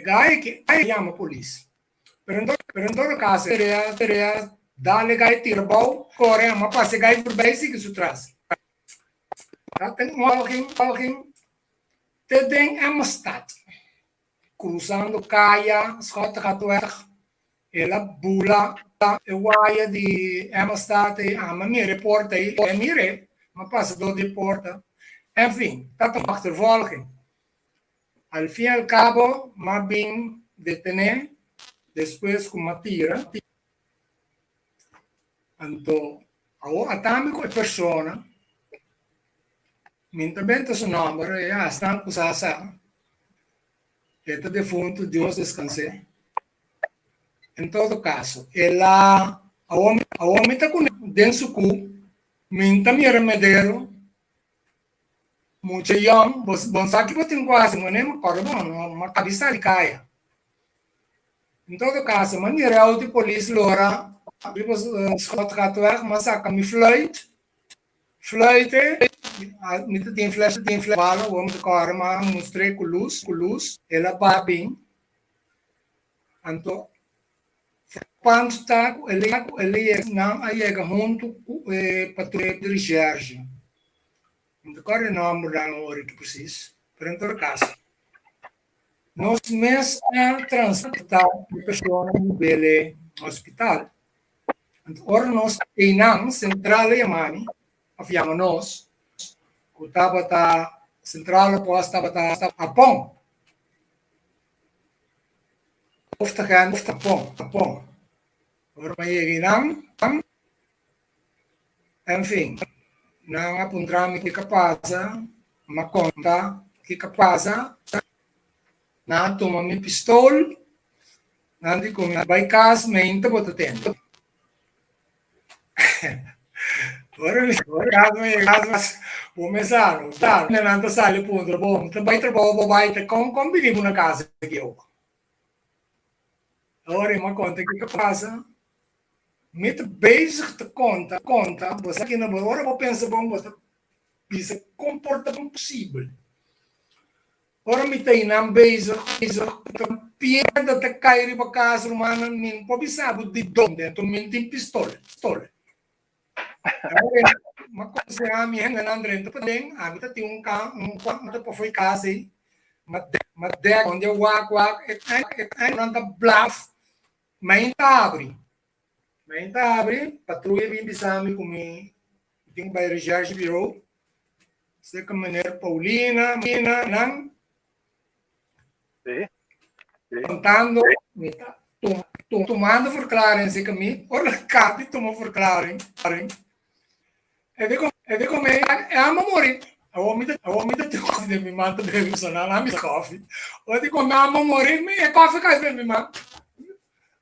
Gai que chama a polícia. Pero em todo caso, seria dar-lhe gai tirbau, corre, mas passa gai por bem e que se traz. Tá? Tem alguém te tem Amistad. Cruzando caia, escota catuer, ela bula, eu de Amistad, ama me reporta aí, mire, mas passa do de porta. Enfim, tá tão achtervolging. Al fin y al cabo, más bien detener, después con una tira. Entonces, a también con persona, mi intervento su nombre, ya están cosas este defunto, Dios descanse. En todo caso, ela, a homem está com dentro su cu, minta mi remedero, muito young, bom sabe que tem quase, mas nem uma cabeça de caia. Em todo caso, a maneira de polícia, Laura, abrimos os contratos, mas a me flight, não tem flash, bala, o homem de cara, mas mostrei com luz, ela vai bem. Então, quando está, ele não aí junto com patrulha de recherche. Então, qual é o nome da hora que precisa? Pero em todo caso, nós mesmos transportar a pessoa no belo hospital. Então, ora nós temos central de mani, afiamos nós, que estava a central após estava a pão. Ofta gaan, ofta pão. Ora mas não, enfim. Não apontar-me que capaz, uma conta que capaz, não toma minha pistola, não digo que vai casa, mas ainda vou tendo. Agora começar, tá? Não anda sale ponto bom, também trabalho vai com menino na casa que eu. Agora uma conta que capaz. Met bezig te conta, você aqui na hora vou pensar bom, você pensa comportamento possível. Ora me tem não bezig, piada te cair para casa humana, nem pode saber de onde, então me tem pistola. Uma coisa a minha ainda não dentro também, a minha tem um quanto para foi casa aí, mas onde eu não tá bluff, mas ainda abre. Mas abre, patrulha vem bisami comigo, tem que ir recherche bureau, sei que maneira Paulina, não, contando, tomando verklaring, sei que me, ora capi toma verklaring, e de como é a morrer, a homem da teu coffee de me manda bem usando a minha coffee, ou de como a morrer, me é coffee que me manda,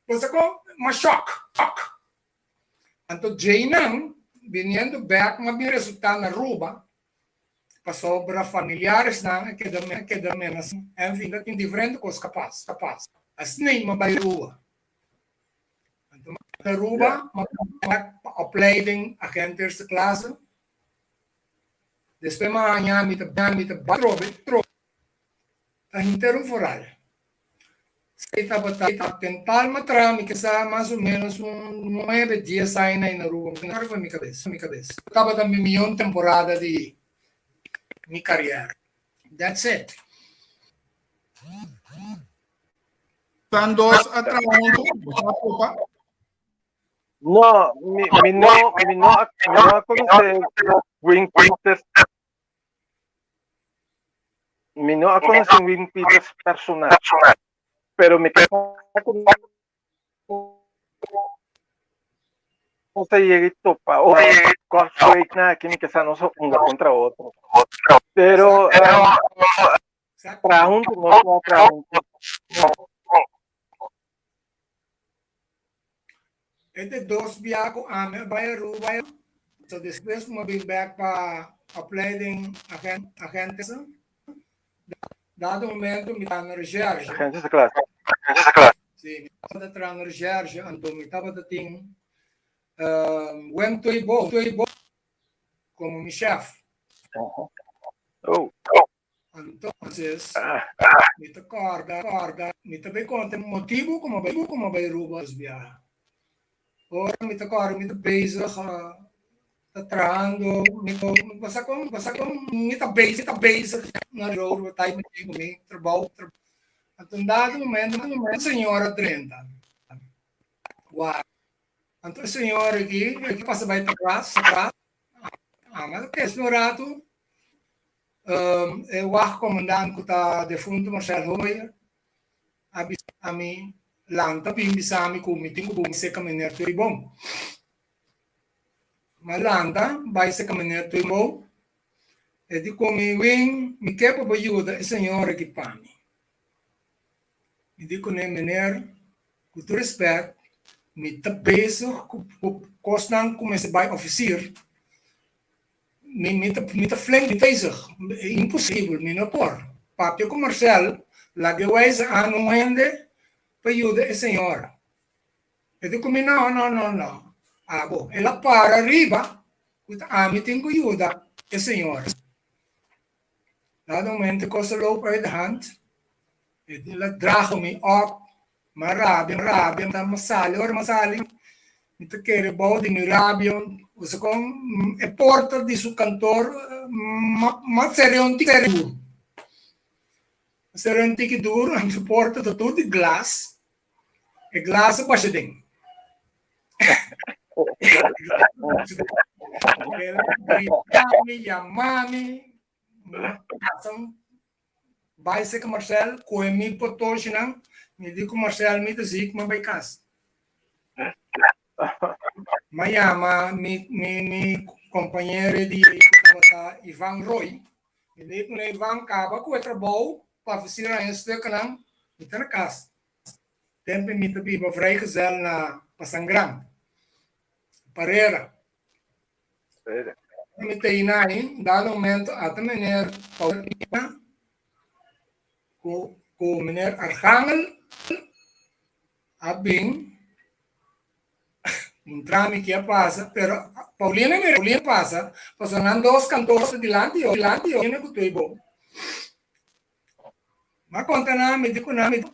você com uma choque. Então, Jainam, vindo back, mas bem resultado na Ruba, passou para familiares, que da menos, enfim, tem diferente coisa capaz. Assim, nem uma bairrua. Então, na Ruba, uma opleiding, agentes de classe, depois, amanhã, me trobe, a inteiro foral. Estava tentar matar-me, que está mais ou menos 9 dias saindo aí na rua. Não foi minha cabeça. Estava da minha temporada de minha carreira. That's it. Estão dois atrás, No, mi no conoce Wing Peters. Mi no conoce Wing Peters personal. Pero me queda con llegué topa o cosplay nada que me queda no son uno contra otro. Pero para un no para un. Este dos viajes a Bairro, so después como vim back para opleiding agentes. Dado momento, me estava na recherche. Agentes de clase. Sim, me estava na recherche, então me estava tendo Wem Toibo como meu chefe. Oh. Entonces, me te carga, me te ve conta motivo como vai roubar os viajes. Ora, me te carga, me te bezig, tá trando, basta com, me tá bezig, na road, tá aí comigo, trabalho. Então, dado momento, a senhora 30. Uau. Então, a senhora aqui passa vai para trás, mas o que é esse rato? O comandante que está defunto Marcelo Roya, a mim, lanta pimbisami com meeting com se caminhar tudo bom. Mas lanta vai se caminhar tudo bom. E de como me quer para ajuda a senhora que pane. Me digo nem menor, com todo respeito, me tá peso, costam como se vai oficiar. Me tá flink bezig. Impossível, me não pôr. Papel comercial, lá que vai a não rende para ajudar a senhora. Eu digo, não. Ah, bom, ela para arriba, me tem que ajudar a senhora. Dado momento, costa low by the hand, ela draga-me op, marabia, tá masali, me tá querendo bode, me rabiam, usa com a porta de seu cantor, mas seria um tique duro. Seria um tique duro, a porta tá tudo de glass, e glass é baixo dentro. Ela gritava-me, chamava-me, vai ser que Marcelo, coemi por todos, não? Me digo que Marcelo me diz que me vai casa. Mas me companheiro de Ivan Roy, me digo que Ivan acaba com o trabalho para fazer a instrução, não? Me está na casa. Tempo me está vivo, vrij gezel na Passangrang. Parera. Me tem aí, dado momento, até maneira, Paulina, com o maneira Arcangel, abing, um trâmite que passa, pero Paulina passa, passando dois cantores delante, eu não estou bom. Mas conta na me digo na me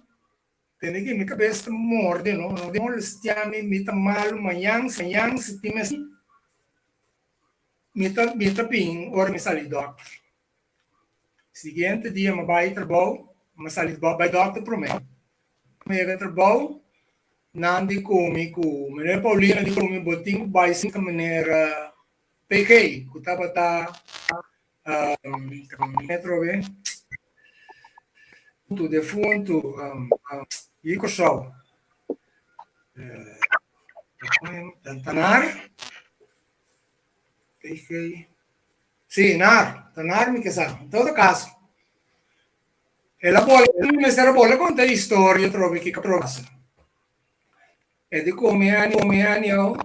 tem que me cabeça morde, não molestia me tá mal, manhã se time assim. Me tá ping, ora me sali doctor. Seguinte dia me vai trabalho, me sali vai doctor prometo. Me vai trabalho, nandi comigo, me Paulina de comigo botinho vai sim que maneira PK, que tava metro bem. Tudo defunto, e com show. Tanar. Sim, Tanar me casar. Em todo caso, ela bola conta a história, trove que caprosa. É de comer anio,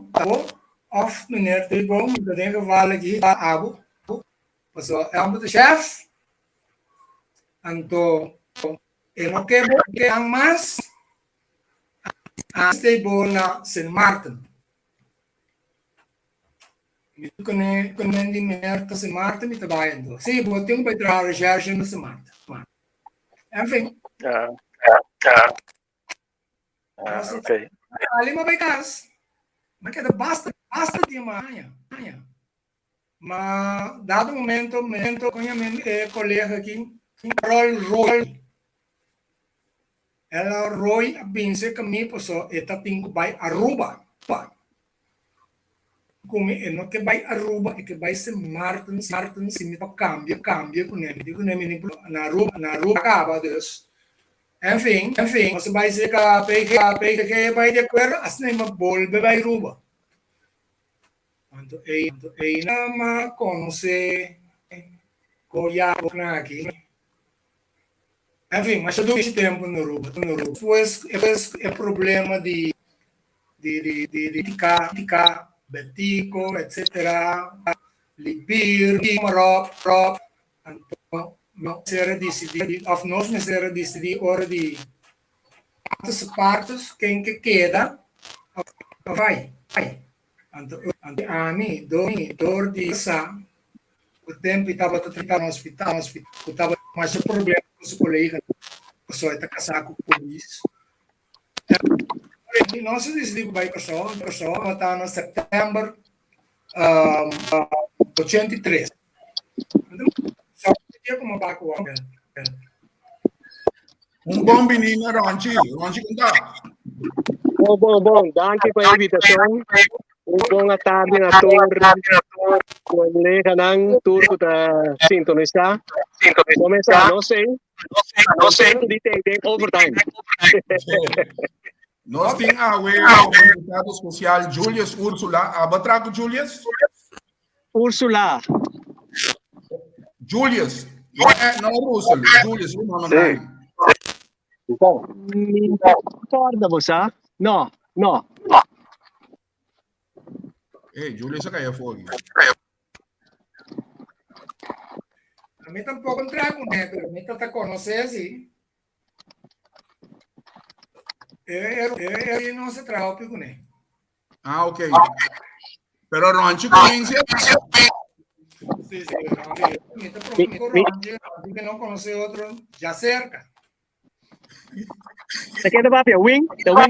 off meneer de bom, da denke vale aqui, abo. Passou, é um do chefe. Anto, eu não quero que mais a stable na St. Martin. Quando de merda se Marta me trabalhando. Sim, vou ter para entrar a recherche no Marta. Enfim. Ok. Ali me vai casa. Mas que basta de manhã. Mas dado momento com a minha colega aqui, Roy. Ela Roy pense que me passou eta pingo vai Aruba. Como não que vai Aruba e que vai ser Martin se me cambia com ele. Digo nem na Aruba acaba Deus. Enfim, você vai ser que vai de acordo assim uma bolbe vai Aruba. Então aí não conhece Korea aqui. Enfim, mas todo esse tempo no Aruba. Depois é problema de ficar Betico, etc. Libir, Marop, então, não será decidido, of nós não será decidido hora de as partes, quem que queda, vai. Então, a dor de essa, o tempo estava no hospital, estava mas o problema com os colegas, o pessoal está casado com a polícia. E nós decidimos que o pessoal está no setembro 83. Então, só que como vai com Bom menino, Ronchi conta. Bom. Danke pela invitação. Boa tarde na tour. Colega ng tour ko ta sintonista. Começar, não sei. Tem overtime. Nós temos o convidado especial Julius Ursula. Abatrago Julius? Ursula. Julius. Não é Ursula. Julius, o nome dele. Concorda você? Não. Ei, Julius é caia fogo. A mim tampouco trago, né? Pero me está conhecer assim. Eu não se trago pico, né? Ah, ok. Pero Ronchi conhece. Sim. Me está prometido que não conhece outro já cerca. Você quer debater? Wing? The wing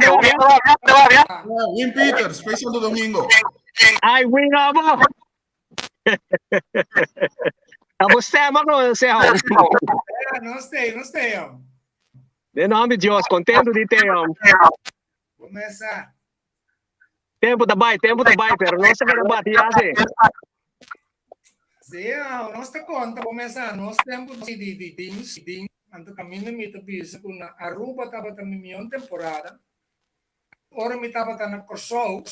Win Peters, fez Santo Domingo. Ai, wing abo. Você é mago, você é. Não sei. De nome de Deus, contento de ter Começar. tempo da bai, pero não se quer debater assim. Sim, nós está conta, começar. Nós temos de anto caminho me está pensando com a Aruba estava também minha temporada. Ora me estava na Corsol,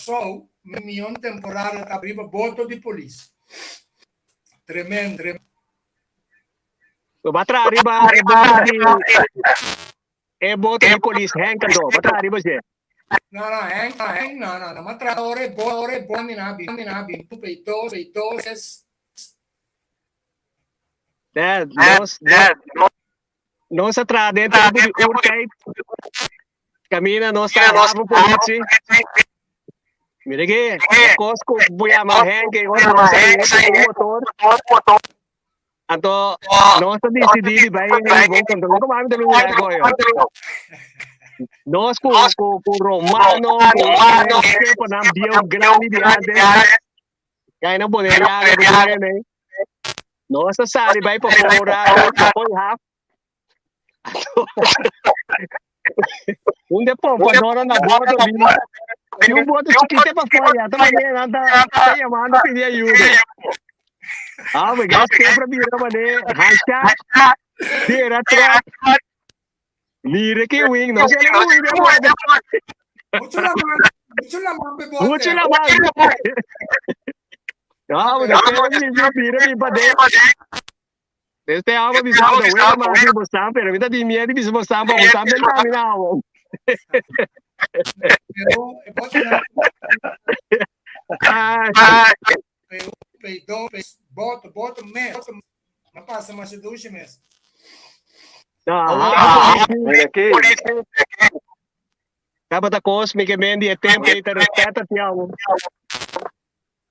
minha temporada estava riba boto de polícia. Tremendo. Batra arriba é boto de polícia, Henkel, batra arriba você. Não, matra ore bom ni nabi, tu peitos, nós atrás dentro do urcai, camina, nós estamos polícia. Mira que, Costco, voy a más gente, motor. Então, nós decidimos vai em controle como vamos ter lugar agora. Nós com Romano, com tempo na bio grande de antes. Aí não podemos ir, né? Nós sabe vai para fora, foi rápido. Depois para na borda e o boto chiquito para fora, também anda chamando pedir ajuda. Mas gasto para virar mané, racha, tira atrás. Mira que wing, não sei o wing é Mucho la mano. Não, mas mira para dentro. Este é algo bizarro, não é mais de você, pero vida de medo de você para você bem caminhar. Boto mês. Não passa mais de 2 meses. Mira aqui. Acaba da cósmica, mendi é tempo e te respeita, Tiago.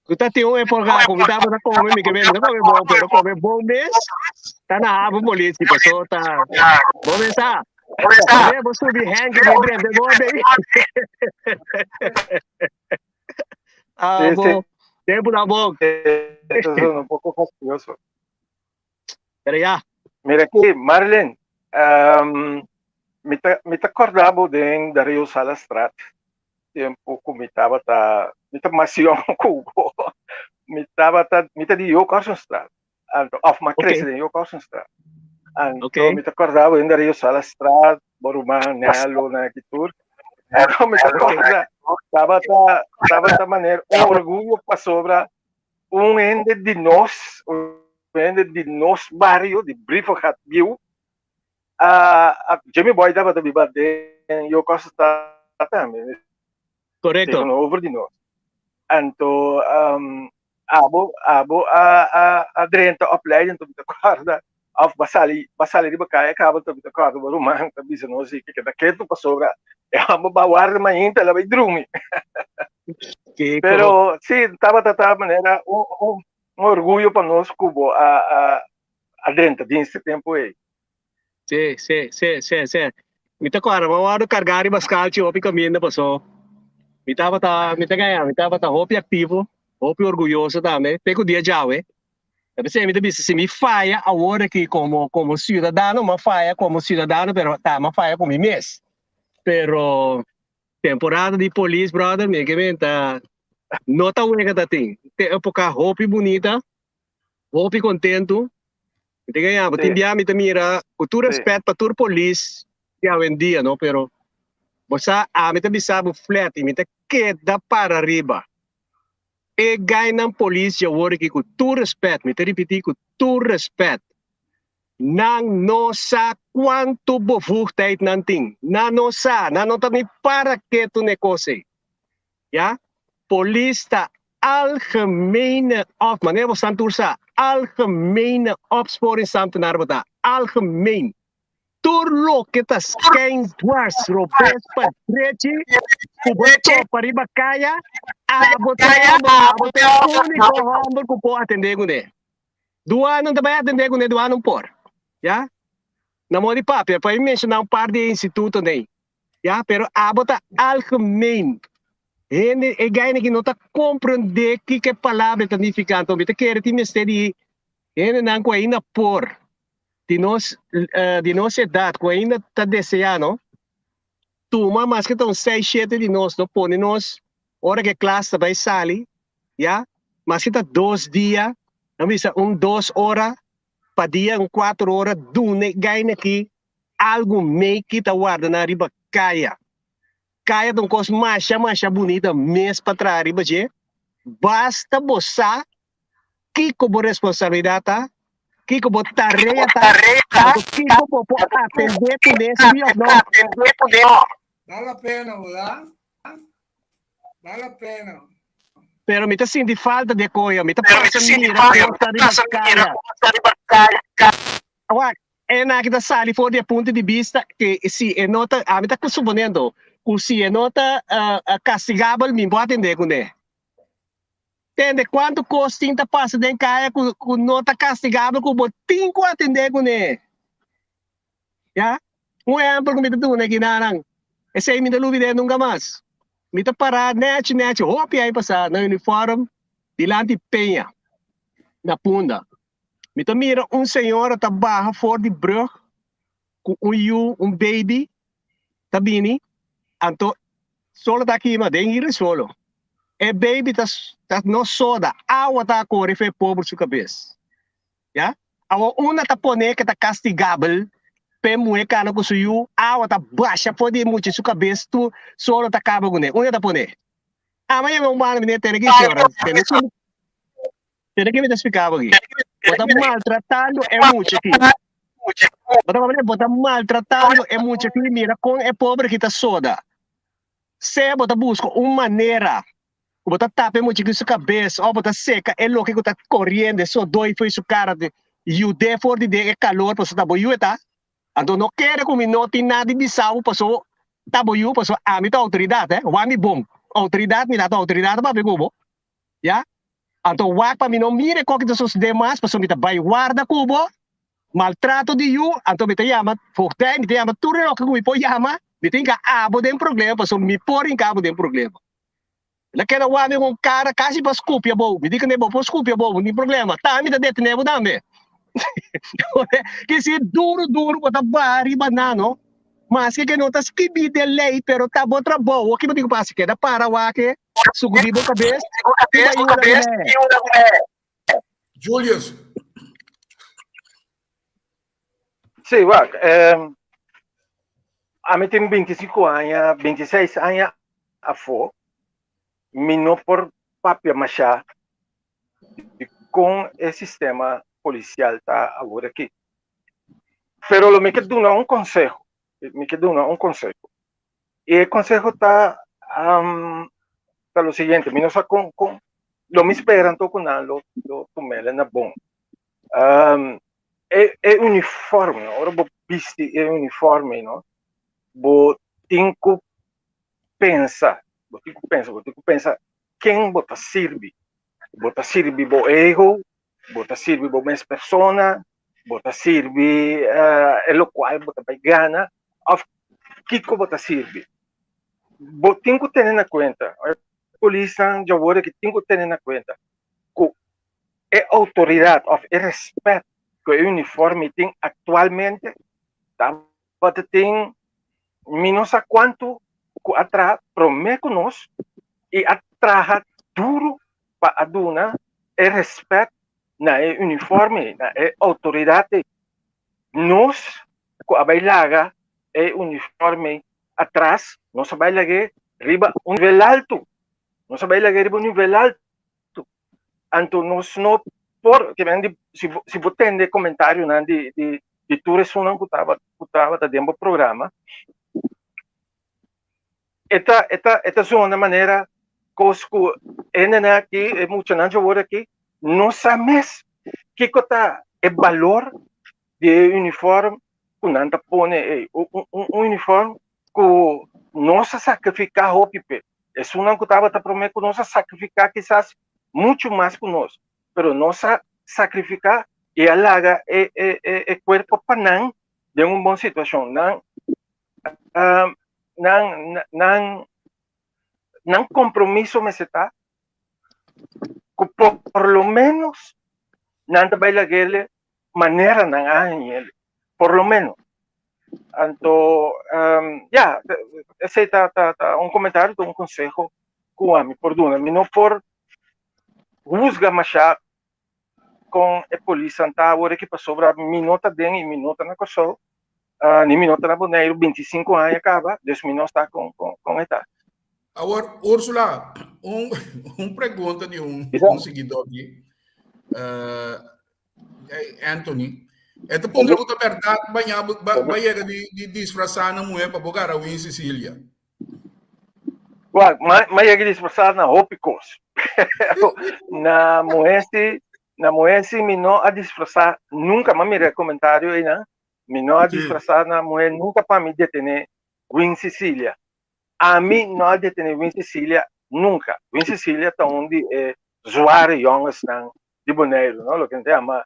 Kita tem empolgar, convidava da comer, me queimei, não come bom, pero come bom mês. Tá na rabo política, pessoal tá. Vamos começar. Vou subir hang, me breve, bom bem. Bom. Tempo da boca. Eso es un poco fastidioso. Pero ya. Mira aqui, Marlene, me acordava de Dario Salastrat. Tempo que me estava macio com me de eu Carlsenstraat. Of my crescent in eu Carlsenstraat. Então me acordava de Dario Salastrat, Borumã, Nelo, na Kitur. Então me acordava estava maneira orgulho para sobra ende de nós barrio de Briefhout View. Jimmy Boy dava da biba de eu Carlsenstraat também. Correcto. Over de nós. Então, a drenta opleiding to acorda of basali de bacai acaba to acorda o rumang to bisa no si que daquele para sobra é uma bawar mainta ela vai drumi. Pero sim, estava maneira um orgulho para nós cubo a drenta de esse tempo aí. Sim. Mita ko ara mawado cargari bascalci hopi caminho passou. Mita ganha, mita hopi ativo, hopi orgulhoso também. Pego dia jawe. Você me disse se me falha agora que como cidadão, uma falha como cidadão, pero tá, uma falha como mês. Pero temporada de polícia, brother, me que tá nota uega da tem. Tem época hopi bonita, hopi contento. Te ganha, Sim. te enviar me mira, com tu Sim. respeito para tu polícia, que hoje em dia, não, pero você me te bisabo flat, me te queda para arriba. E ganha polícia agora que com tu respeito, me te repetir com tu respeito. Não sa quanto bevoegdheid nan ting. Não sa, não também para que tu negócio. Ja? Polista algemene op, meneer Santursa, algemene opsporingsambtenaar beta, algemeen. Turlo kita skeng dwars robes patreci, kuboto pariba kaya, abotaya, único homem que pode atender com ele. Dua não também atender com ele, dua não por. Ja? Na mão de papel, para mencionar par de instituto nem. Ja, pero abota algemeen. E gaina que não está compreender que palavra está significando. Então, quer que me esteja não com ainda por de nossa idade, com ainda está desejando. Tuma mais que estão 6, 7 de nós, não põe nós hora que a classe vai sair, já? Mas que está 2 dias, não visa 2 horas para dia, 4 horas, dune gaina aqui algo meio que está guardando na riba caia. Kaya de coisa mais bonita, mês para trás, riba, basta você que como responsabilidade, que como tarefa, que como atender com esse não. Vale a pena, ¿verdad? Vale a pena. Pero me sinto falta de coisa, me passa mira, é na que sali for de ponto de vista que se é nota, a me está suponendo se é nota castigável, me pode atender com ele. Entende? Quanto costinha passa de caia com nota castigável, com botinho com atender com ele. Já? Exemplo que me está dando aqui na arang. Esse aí me está luvide nunca mais. Me está parado, net, hopi aí passar no uniforme, dilante penha, na punda. Me está mira senhora tá barra fora de brug, com baby, tá bini. Então, solo tá aqui, mas tem ir solo. E baby tá não soda, água tá a correr, foi pobre sua cabeça. Já? Uma tá poner que tá castigável, pemoe cana com suyo, água tá baixa, pode muito sua cabeça, tu solo tá acaba com ele. Uma tá poner. Amanhã meu mano me tem que senhora, tem que me explicar aqui. Bota maltratando é muito aqui. Bota maltratando é muito aqui, mira, com é pobre que tá soda. Se bota busca uma maneira, bota tapa muito aqui sua cabeça, ou bota seca, é louco que tá correndo, só dói foi sua cara de you there for the day, é calor, passou tá boiu, tá? Então não quero que não tem nada de sal, passou tá boiu, passou a mim tá autoridade, wami bom. Autoridade, me dá autoridade para ver como, já? Então, para mim não mire qualquer dos demais, para me vai guarda cubo, maltrato de you, então me te chama, forte, me te chama, tu relógio que me pode chamar, me tem que abo de problema, para me pôr em cabo de problema. Lá que não há um cara, quase para escupia bom, me diga nem bom, para escupia bom, não tem problema, tá, me dá detenebo também. Que se duro, para bari banano, mas que não tá escrito de lei, pero tá bom trabalho, o que me digo para se queda para o que suguri do cabeça, Julius. Sim, a mim tem 25 anos, 26 anos a fora, me não por papel machá com o sistema policial tá agora aqui. Pero lo me quer dar um conselho, E o conselho tá lo seguinte, me não só com lo me esperan to con lo tomele na bom. É uniforme, ora bo vesti é uniforme, no? Bo tinco pensa quem bota sirve bo ego, bota sirve bo mes persona, bota sirve, lo cual bota vai gana, of kiko bota sirve. Tem que ter na conta, a polícia já vou que tem que ter na conta, que é autoridade, é respeito que o uniforme tem atualmente, tá? Tem menos a quanto atrás promete nós e atrás duro para a duna é respeito na uniforme, na autoridade. Nós, com a bailaga, é uniforme atrás, nós a bailaga riba um nível alto. Nós a bailaga riba um nível alto. Então, nós não, porque se você tem comentário de tudo isso não que estava dentro do programa, esta é uma maneira que aqui, muito agora aqui, não sabemos que está o valor de uniforme que não está põe um uniforme que nós sacrificar o pipe. Isso não que estava prometendo que nós sacrificar quizás muito mais que nós, mas nós sacrificar e alaga o corpo para não de uma boa situação, não compromisso me está, por lo menos não vai laguele maneira não há ele, por lo menos. Então, esse está um comentário, um conselho com a mim, perdona-me, não por rusga machado com a polícia anta agora que passou para minuta dentro e minuta na coçou, nem minuta na boneiro 25 anos acaba, 10 minutos está com eta. Agora, Úrsula, pergunta de um seguidor aqui, Anthony. Esta ponta é verdade, vai de disfarçar na mulher para bogar a em Sicília. Mas é que disfarçar na Hopicos. Na mulher se me não a disfarçar nunca, mas me comentário aí, né? Me não a disfarçar na mulher nunca para me detener em Sicília. A mim não a detener em Sicília nunca. Em Sicília está onde zoar jongens estão de boneiro, não? O que se chama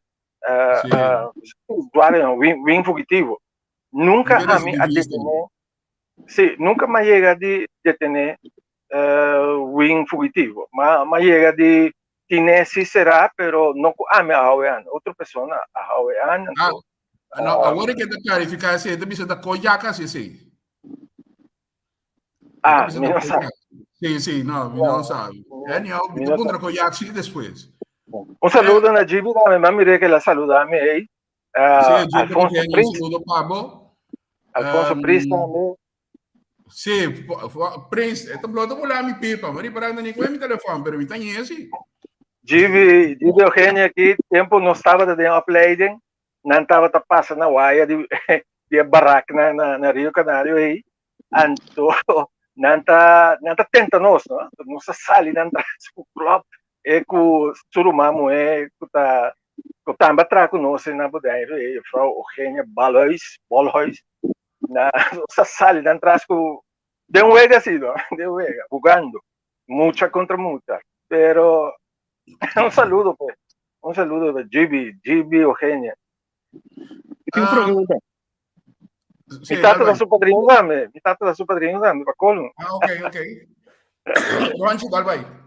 win fugitivo. Nunca a mim a detener. Sim, nunca me chega de detener win fugitivo. Mas chega de tiene si será, pero no me hawaian. Outra pessoa a hawaian. Agora que está clarificar se ele precisa da coiaca, sim. Me não sabe. Sim, não sabe. É não contra coiaca sim depois. Un saludo na Gibi, me mire que la saludame aí. Alfonso Prince. Um saludo Pablo. Alfonso Prince também. Sim, Prince. Então, eu vou lá me pipa, mas para não nem com meu telefone, mas me tem esse. Gibi Eugênio aqui, tempo não estava de uploading, não estava passando na waia de barraca na Rio Canário aí. Então, não está tentando nós, não? Não se sale, não está com o clube. É que o surumamo que está atrás conosco na bodeira, e a Eugênia Bolhois, na sala, na atrás com de um ega assim, jogando, mucha contra mucha, pero um saludo para Gibi Eugênia. Tem uma pergunta. Me trata da sua padrinha, para Colin. Ok. Ronchi, vai.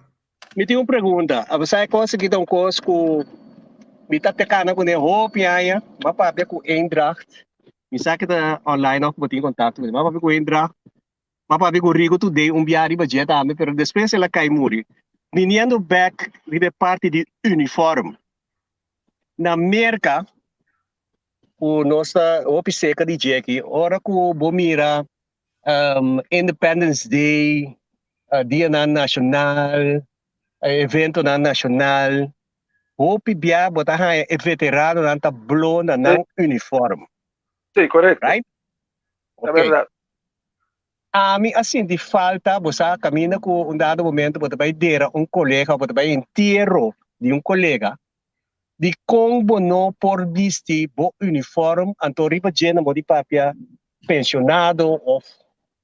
Me tem uma pergunta. Você consegue dar um curso com me tá tecando com roupa aí, mas para ver com Eindracht. Me sabe que tá online não pode contato, mas para ver com Eindracht. Mas para ver com Rigo today viagem para dia também, pero depois ela cai muri. Viniendo back de parte de uniforme. Na América, o nossa opiseca de Jackie, ora que o bomira Independence Day, Dia Nacional, evento nacional, o PBA botar é veterano na tablo na uniforme. Sim, correto. Right? É verdade. A mim assim de falta você caminha com dado momento você vai dar colega, você vai enterro de colega de como não por vestir o uniforme, então riba gena de papia pensionado ou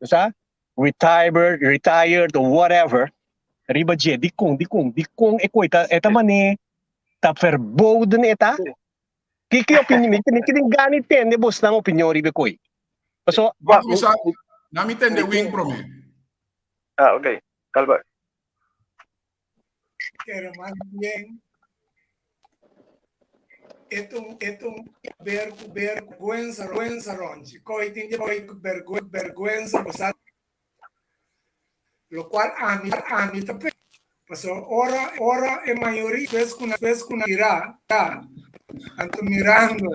sabe? Retired or whatever. Riba je di kong e coita eta mané tá verboden eta Que opinião, que ninguém tem buscar opinião ribe koi. So, Vamos começar. Não me entender wing para mim. Ok. Calma. Pero más bien, esto vergüenza, ronchi. Coi tiene vergüenza, cosa, lo cual a mí también. Pues ahora en mayoría ves con irá, ando mirando,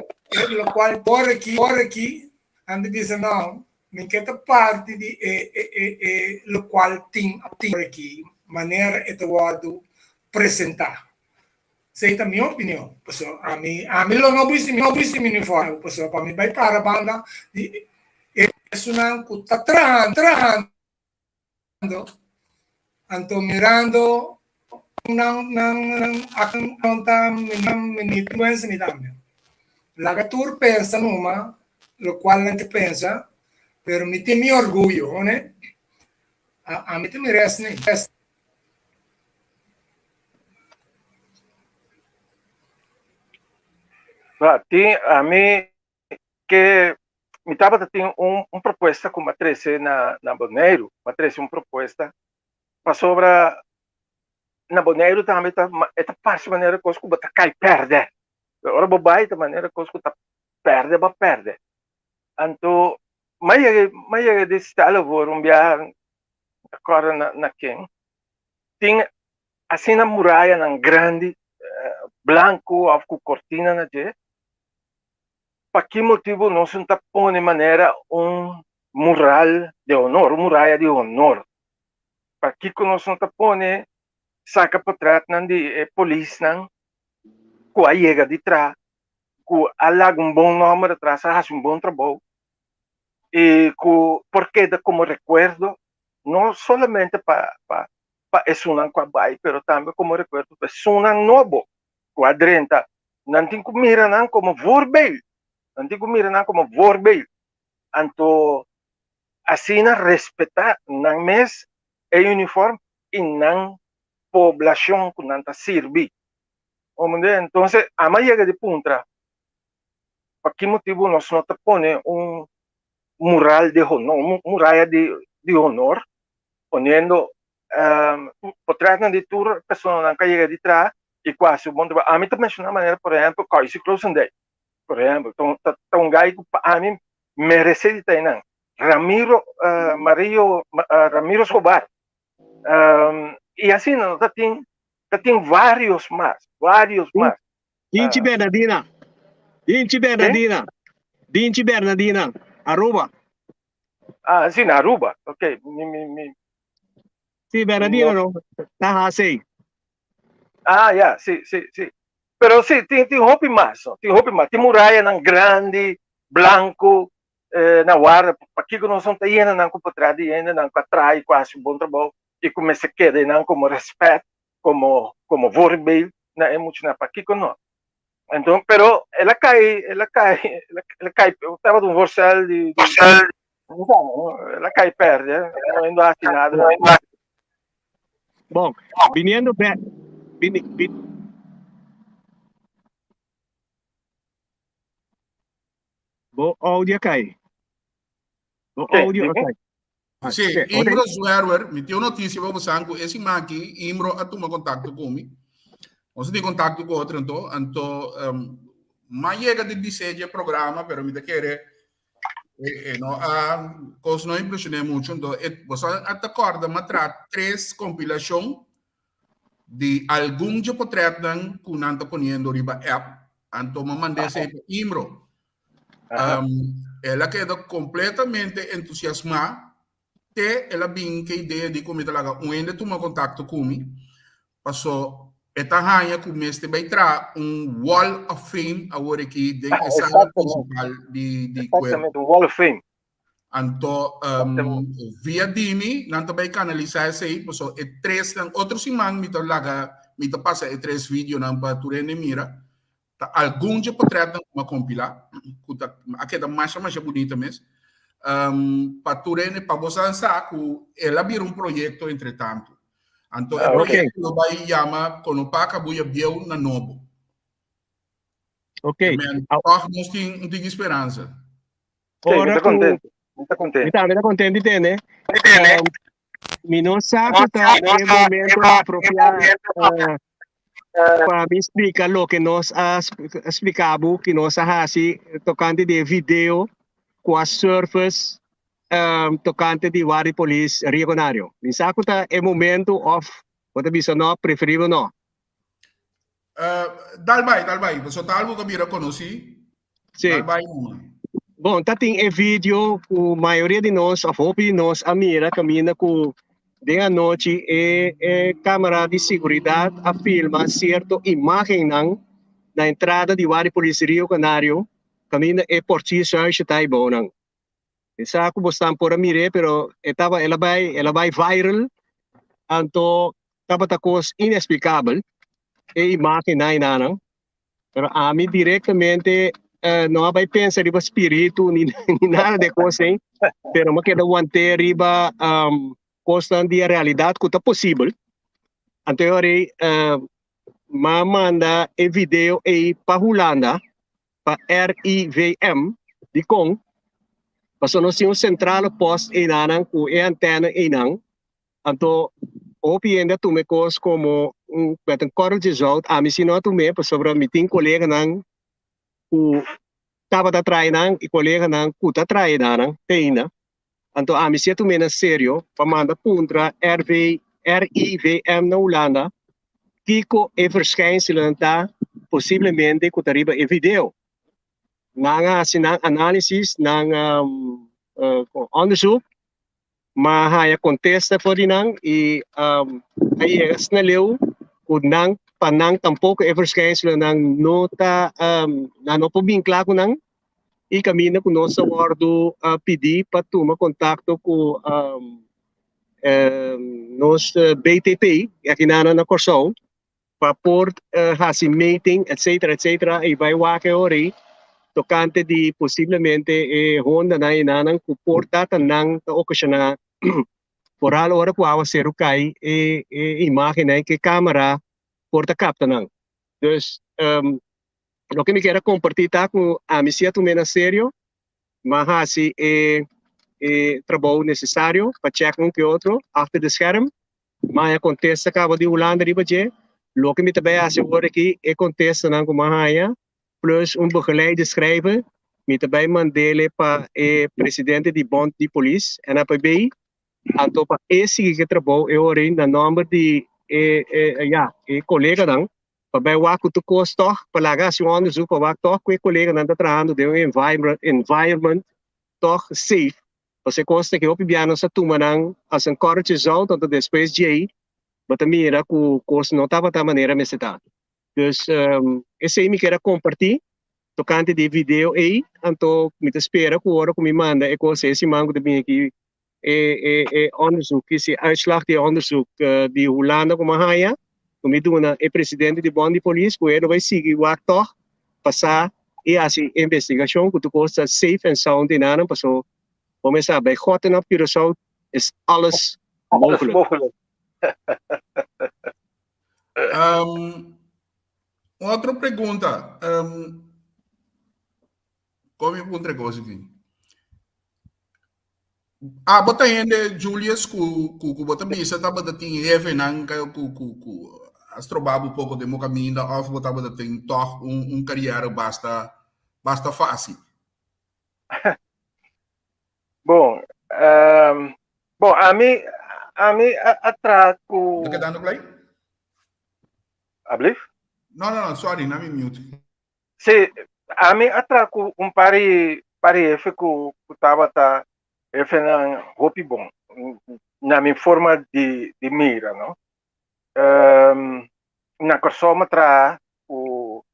lo cual por aquí, ando dice no, me queda parte de lo cual tem por aqui, maneira Eduardo apresentar. Essa é a minha opinião. Pessoal, a mim lo não viste me uniforme. Pessoal, para mim vai para a banda e isso não está trajando, ando mirando não está me influência me também. La tour pensa numa, lo qual não te pensa, pero me tem meu orgulho, né? A mim te merece, né? A mim que me estava tem proposta com a 13 na Bonaire, a 13 proposta para sobre na Bonaire também esta parte maneira que eu bota cai perde. Ora bobai da maneira que eu tá perde. Então, mas de estalo vou rumbiar agora na quem tem assim na muralha na grande branco com cortina na je. Para que motivo não se põe de maneira mural de honor, muralha de honor? Para que não se põe saca para trás de polícia com a chega de trás, com alaga bom nome de trás, faz bom trabalho e porque como recuerdo não somente para Sunan com a Bai, mas também como recuerdo para Sunan novo, com a Drenta, não tem como mirar como voorbeeld. Antigo mira como voorbeeld. Então, assim respeitar não mes é uniforme e não população que não está servir. Então, a maioria de punta, por que motivo nós não põe mural de honor, muralha de honor, ponendo por trás de toda pessoa não chega de trás e quase o bom trabalho. A mim também de uma maneira, por exemplo, que se closing day. Por exemplo, então gai que a mim merece de ter não. Ramiro Escobar. E assim não tem vários mais. Dinci Bernardina, Aruba. Ah, sim, Aruba. Ok. Sim, Bernardina não. Tá assim. Yeah, sim. Pero sim, tem roupa mais. Tem muralha não grande, branco, na guarda. Aqui que nós não tem ainda não para trás de ainda não atrai quase um bom trabalho e começa a querer não como respeito, como voorbeeld, não é muito na aqui que não. Então, pero ela cai. Eu estava de vorsel de ela cai perde, não ainda assim nada. Bom, viniendo Bo audio cai. Audio cai. Sim, Imro Zwerwer, me tem uma notícia para você, esse aqui, Imro, a tomar contato comigo. Você tem contato com outro, então, mas chega de dizer programa, pero me quer coisa não impressiona muito, então, você acorda, mas traz 3 compilações de algum de portretos que não está ponendo riba app, então, me mandei esse Imro. Ela queda completamente entusiasmada, ela bem que a ideia de como ela ainda toma contato comigo, passou esta rainha que mestre vai trazer Wall of Fame agora aqui de sala principal de exatamente, Wall of Fame. Então, via Dimi, não também canalizar isso aí, passou 3 outros semanas me passa 3 vídeos para tu mira. Algum de portretos uma compilar, aqui da mais bonita mesmo, para Turene, para você lançar, ela vira projeto entretanto. Então, o projeto vai chamar Konopaca Buia Biel na Novo. Ok. Men, Ah, toch nog tem esperança. Sim, ora muito ku contente. Muito contente. kita contente tene. Minosa tá é momento apropriado para me explicar lo que nós explicamos que nós assim tocante de vídeo com a surface tocante de vari police regionário. Minsaco tá é momento of what bisa no preferível no. Dalbai. Você tá algo que eu conheci? Sim. Dalbai, uma. Bom, tá tem é vídeo a maioria de nós, a hope nós a mira caminha com de a noite câmera de segurança a filma certo imagem na entrada de vari police Rio Canário caminha é por si só está aí bom não. Essa aku bostan por mire pero ela vai viral anto tava takos inexplicável e imagem na não. Pero a mim diretamente não vai pensar riba espírito ni nada de coisa, hein? Pero me queda manter riba costa de realidade que tá possível. Anterior manda e vídeo e para Holanda para RIVM de Kong. Paso nós temos central post e nanang com e antena e nang. Anto opi ainda tu me cos como betan corel de zout a mim se não tu me para sobre meeting colega nang o tava da trai nang e colega nang ku ta trai nang teina. Anto a mim se tu me na sério para manda puntra RIVM na Holanda. Kiko e verschijnselen daar possivelmente ku tariba e video. Nanga sinang analysis ng onderzoek, maar hij contesta voor die nang hij is na leeuw kung nang panang tampoco e verschijnselen ng nota na no pubinkla ko nang ikamina ko no sa wardo PD patuma kontakto ko nos BTP yakinana na Corso para hasi meeting etc e vai wake ori tocante de possivelmente Honda na inanang kuporta tanang ta okasyon por alo ora po awa zero kai imagem na que câmera porta capta nang. Dus lo que me quero compartilhar tá com a misia tu mena sério, mas assim trabalho necessário para check um que outro after the scherm, mas acontece acaba de Holanda riba je, lo que me também assegura que acontece nang kumahaya plus begeleide schrijver met daarbij mandele para presidente de bond de police NAPB anto pa esse que trabalho eu ori na number de colega dan para bem waku to costo para lagar se onderzoek para wak toch que colega dan tá trabalhando de environment toch safe você costa que opi biano sa tumanang as um corte zão tanto depois de mas também era que o curso não estava da maneira me está. Dus esse aí me quero compartilhar tocante de vídeo aí, então me espera que agora que me manda e coisa esse mango também aqui onderzoek, esse uitslag de onderzoek de Holanda como haia, me dona é presidente de bond de polícia, que ele vai seguir o ator, passar e assim investigação que tu costa safe and sound in aan, passou, começar bij God en op Curaçao is alles mogelijk. Outra pergunta. Como eu outra coisa aqui. Bota ainda Julius ku bota bisa tá bota tem eve nang kayo ku astrobabo pouco de mo caminho of bota bota tem toch carreira basta fácil. Bom, a mim atraco. Tá quedando play? Ablif? Não, sorry, não me mute. Se a mim atraco pari F que tava tá F na roupa bom na minha forma de mira, não? Na Corsoma tra o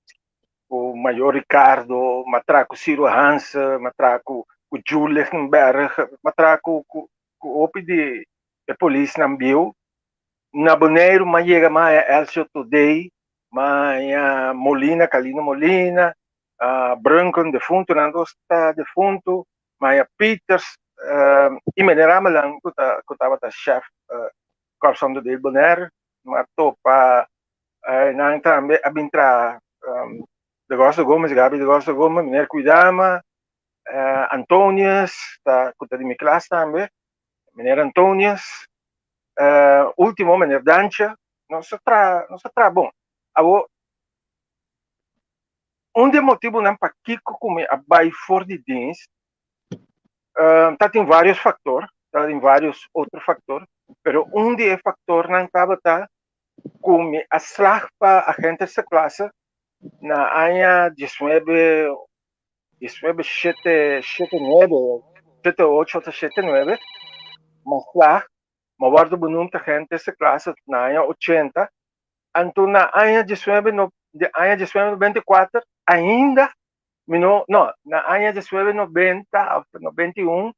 Major Ricardo, matraco Ciro Hans, matraco o Julienberg, matraco o opi de polícia na Bio, na Boneiro, mas chega mais Elcio Today, mas Molina, Calino Molina, Branco defunto, Nando está defunto, mas Peters, e Menerama lang que estava da chef Corson do Bonaire, mas topa nang também abintra de Costa Gomes, Gabi de Costa Gomes, meneer Cuidama, Antonius, está de minha classe também, meneer Antonius, último, meneer Dancha, não se tra bom. De motivo não para Kiko como a vai for de dienst, tem vários fatores, tem vários outros fatores, pero de fator não acaba como a slag para a gente dessa classe na área 19, 7, 9, 7, 8, 7, 9, mas slag, mas guardo bonito a gente dessa classe na área 80, então na área 19, de área 19, 94, ainda, não, na área 19, 90, 91,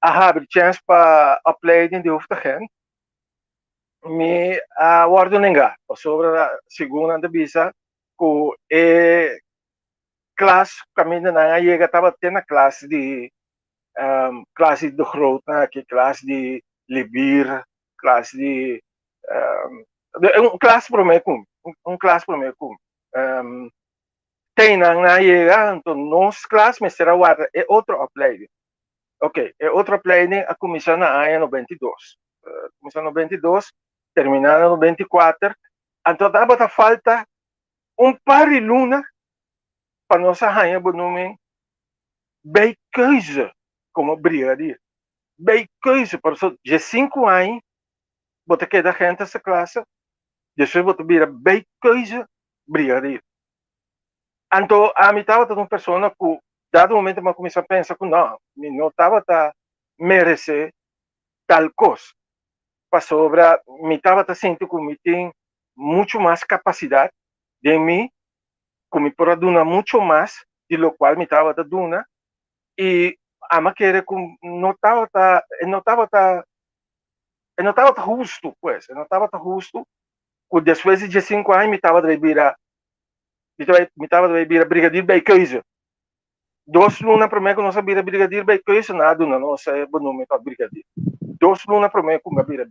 a abrir chance para uploading de outra gente, me guardo nenhum, sobre a segunda divisa, que classe, caminho na área, estava tendo a classe de groot, que classe de Libir, classe de classe para mim, classe para mim, tem na área, então, nossa classe, mas será outro uploading. Ok, outra uploading, a comissão na área 92. Comissão 92, terminada no 94, então dava falta par de luna para nossa rainha bonome bem coisa como brigadier. Bem coisa, por isso, de 5 anos, bota que da gente essa classe, depois bota vira bem coisa brigadier. Então, a mim estava uma pessoa que, dado momento, eu comecei a pensar que não estava a merecer tal coisa. Para sobre, me estava sentindo que me tem muito mais capacidade de mim, que me pode dar muito mais de lo qual me estava dando, e a maneira que não estava justo, pues, não estava justo, que depois de 5 anos me estava de virar brigadier bem coisa. 2 lunas para mim que não sabia brigadier bem coisa, nada, não sei o nome para brigadier. 2 lunas para mim que não sabia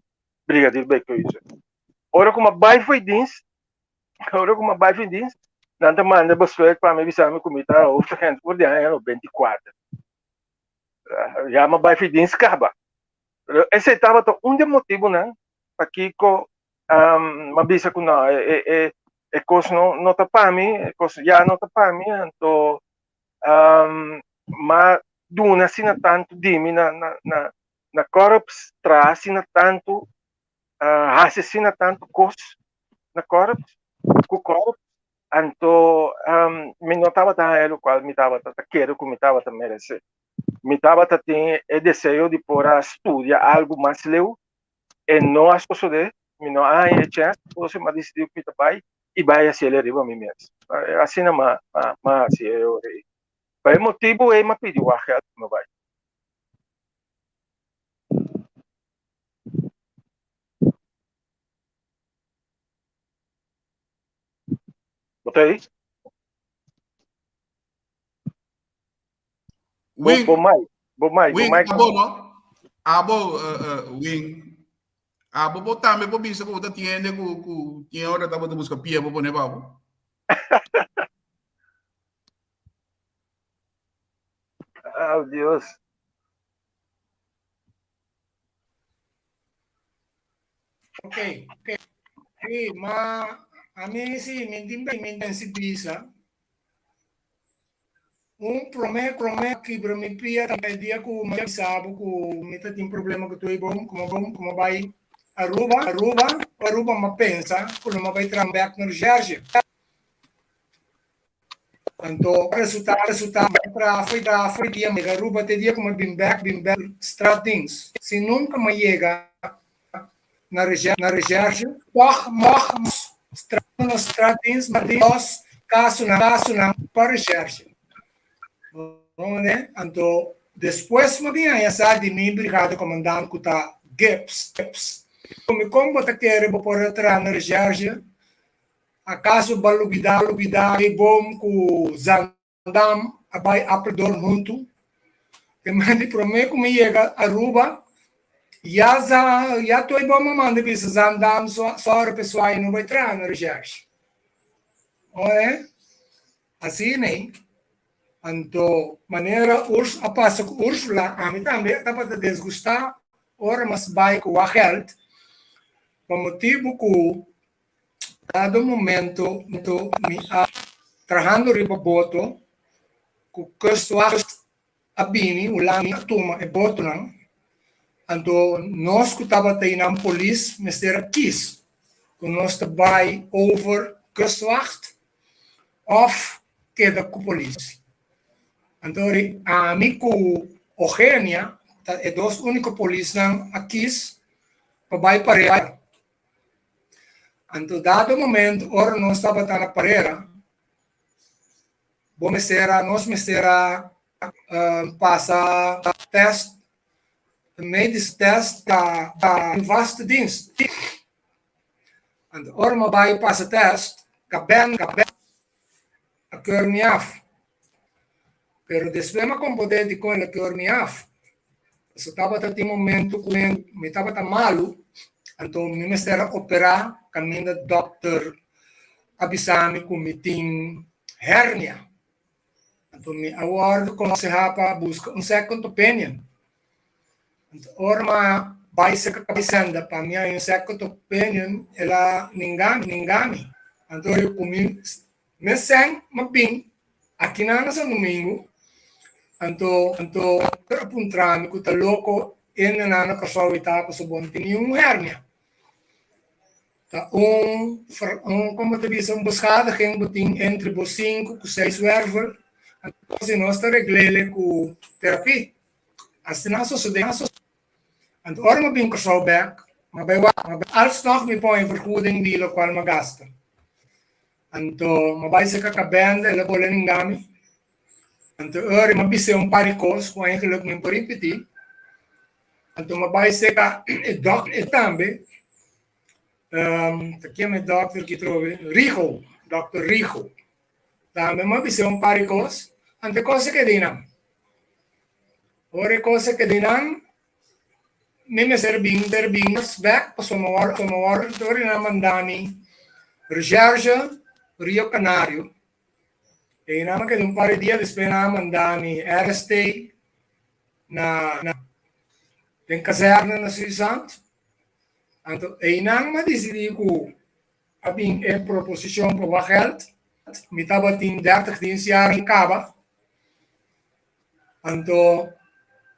brigadier bem coisa. Ora como vai foi dienst, nada manda você para me avisar como está outra gente por ano 24. Já uma vai foi dienst acaba. Esse estava de motivo, né? Para que uma visa que não coisa não está para mim, coisa já não está para mim, então mas duna sina tanto de mim na corps traz sina tanto assassina tanto coisa na corps com corps, então me notava o qual me estava quero que me estava merecer, me estava tem o desejo de por estudar algo mais leu e não as coisas de me não é chance você me decidiu que vai e vai acelerar a mim mesmo, assim não mas eu Por motivo é me pediu a help me vai. Botei? Wing, Bom mais. abo no? Abo, Wing. Abo botar me bisa ko tiene ko tinha hora tava de buscar pia bo ne babo. Oh, Deus. Ok. Sì, ma a me sì, mi si bisa. Promete que para mim pia também dia que o meu sabe que o me tem problema que tu é bom, como vai Aruba ma pensa que não vai trabalhar no Jorge. Então, resultado para foi dia, Aruba te dia como bim back stratings. Se nunca me chega na recherche, stratings, mas caso não para recherche. Então, depois me vinha essa de mim brigada comandante que tá Gibbs. Como você quer por entrar na recherche, acaso balubida e bom com Zandam vai aprender muito. E mande para mim como chega a Aruba, já tô bom manda que Zandam só a pessoa não vai entrar na recherche. Olha? Assim, anto maneira a passa com Ursula, a mim também estava a desgostar, ora mas vai com a geld, por motivo que dado momento me trabajando riba boto, que custo a bini, o lami a tuma e boto não, anto nós que estava tendo police, Mr. Kies, que nós vai over kustwacht of queda com police. Então, a mim com Eugênia, é dos únicos polícias aqui para pareira. Então, dado momento, ora nós estava na pareira, nós passa teste, medisch test da vaste dienst. Então, ora me vai passa teste, caben, a keur me af. Pero después me acomodé com ela que eu me af. Eu estava até momento que me estava tão malo, então me estava operar, caminho do doctor avisar-me que me tinha hérnia. Então me aguardo com se rapa busca second opinion. Então ora vai ser cabeçanda para mim um second opinion ela ningami. Então eu comi me sem me bem aqui na nossa domingo. Anto terpuntrami ku ta loko nana kasawita ko sa bontin yung hernia. Ta como te dice buscada que botin entre 5 e 6 wervel. Anto se nós ta reglele ku terapia. Asina so sudenaso. Anto ora mabing kasawback, mabaywa als nog mi po in vergoeding die lokal magasta. Anto mabay sa kakabende la bolen ngami. Então, eu me bise par de coisas com eigenlijk me por repetir. Então, me vai ser que doctor também. Aqui é o doctor que trouxe Rico, Dr. Rico. Também me bise par de coisas. Então, coisa que dinam. Ora coisa que dinam. Me serving back para somar tori na mandani. Recherche Rio Canário. E naman que um par de dias depois naman dami RST na tem caserna na Suíça. Então, e naman decidi que abing é proposição para o geld. Me estava tem 30 jaar em Caba. Então,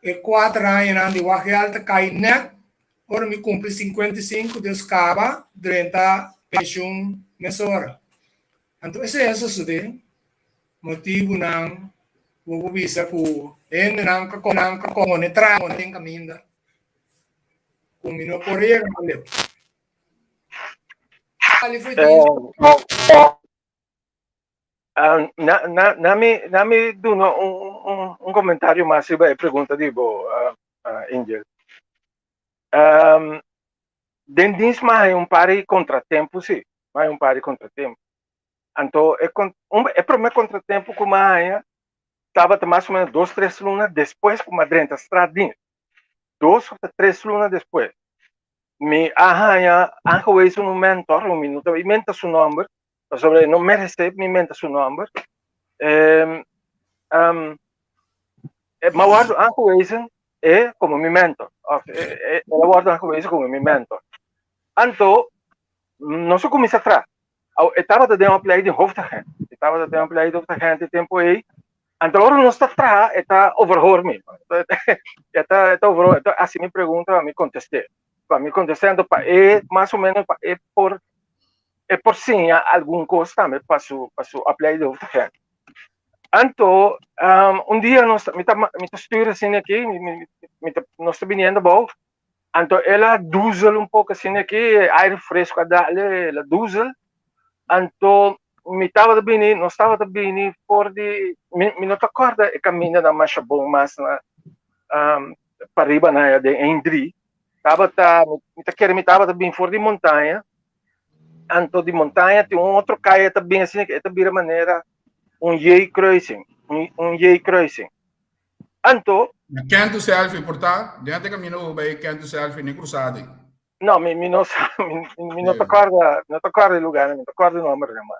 e 4 anos de o geld cai net. Ora me cumpre 55 de Caba durante a pensión mesora. Então, esse é isso sude. Motivo ng bubisa ko nang kakonetra mo ting kaminda kung minoporir mo ali foi nami duno comentário mais sobre a pergunta de Angel. Dendins mais pari contratempo sim, mais pari contratempo. Então, é para o meu contratempo que eu estava mais ou menos 2, 3 lunas depois que eu drenta estradinha. 2 ou 3 lunas depois. Me arranha um mentor, um minuto, e menta seu nome, sobre não me recebe, me menta seu nome. Mas guardo arranha é como meu mentor. Eu guardo arranha como meu mentor. Então, não sou como isso atrás. Eu estava dando uma play de hoofdagent. Tempo aí. Então, não está atrás, está overhoor mesmo. Está overhoor. Então, assim me pergunta, me contestei. Me contestando, mais ou menos, por sim, algum coisa também, para a play de hoofdagent. Então, dia, nós estamos assim aqui, nós estamos vindo bom. Então, ela duzel pouco assim aqui, ar fresco a dar, ela duzel. Então, nós estava bem por de, me não acorda e caminha na marcha bom, mas para riba na de Endri, me estava bem fora de montanha. Então, de montanha tem outro caia também assim, que é também maneira J crossing. Então, Canto selfie, portanto, dentro do caminho vai canto selfie nem cruzado. Não, me não acorda o lugar, me não acorda o número, mas.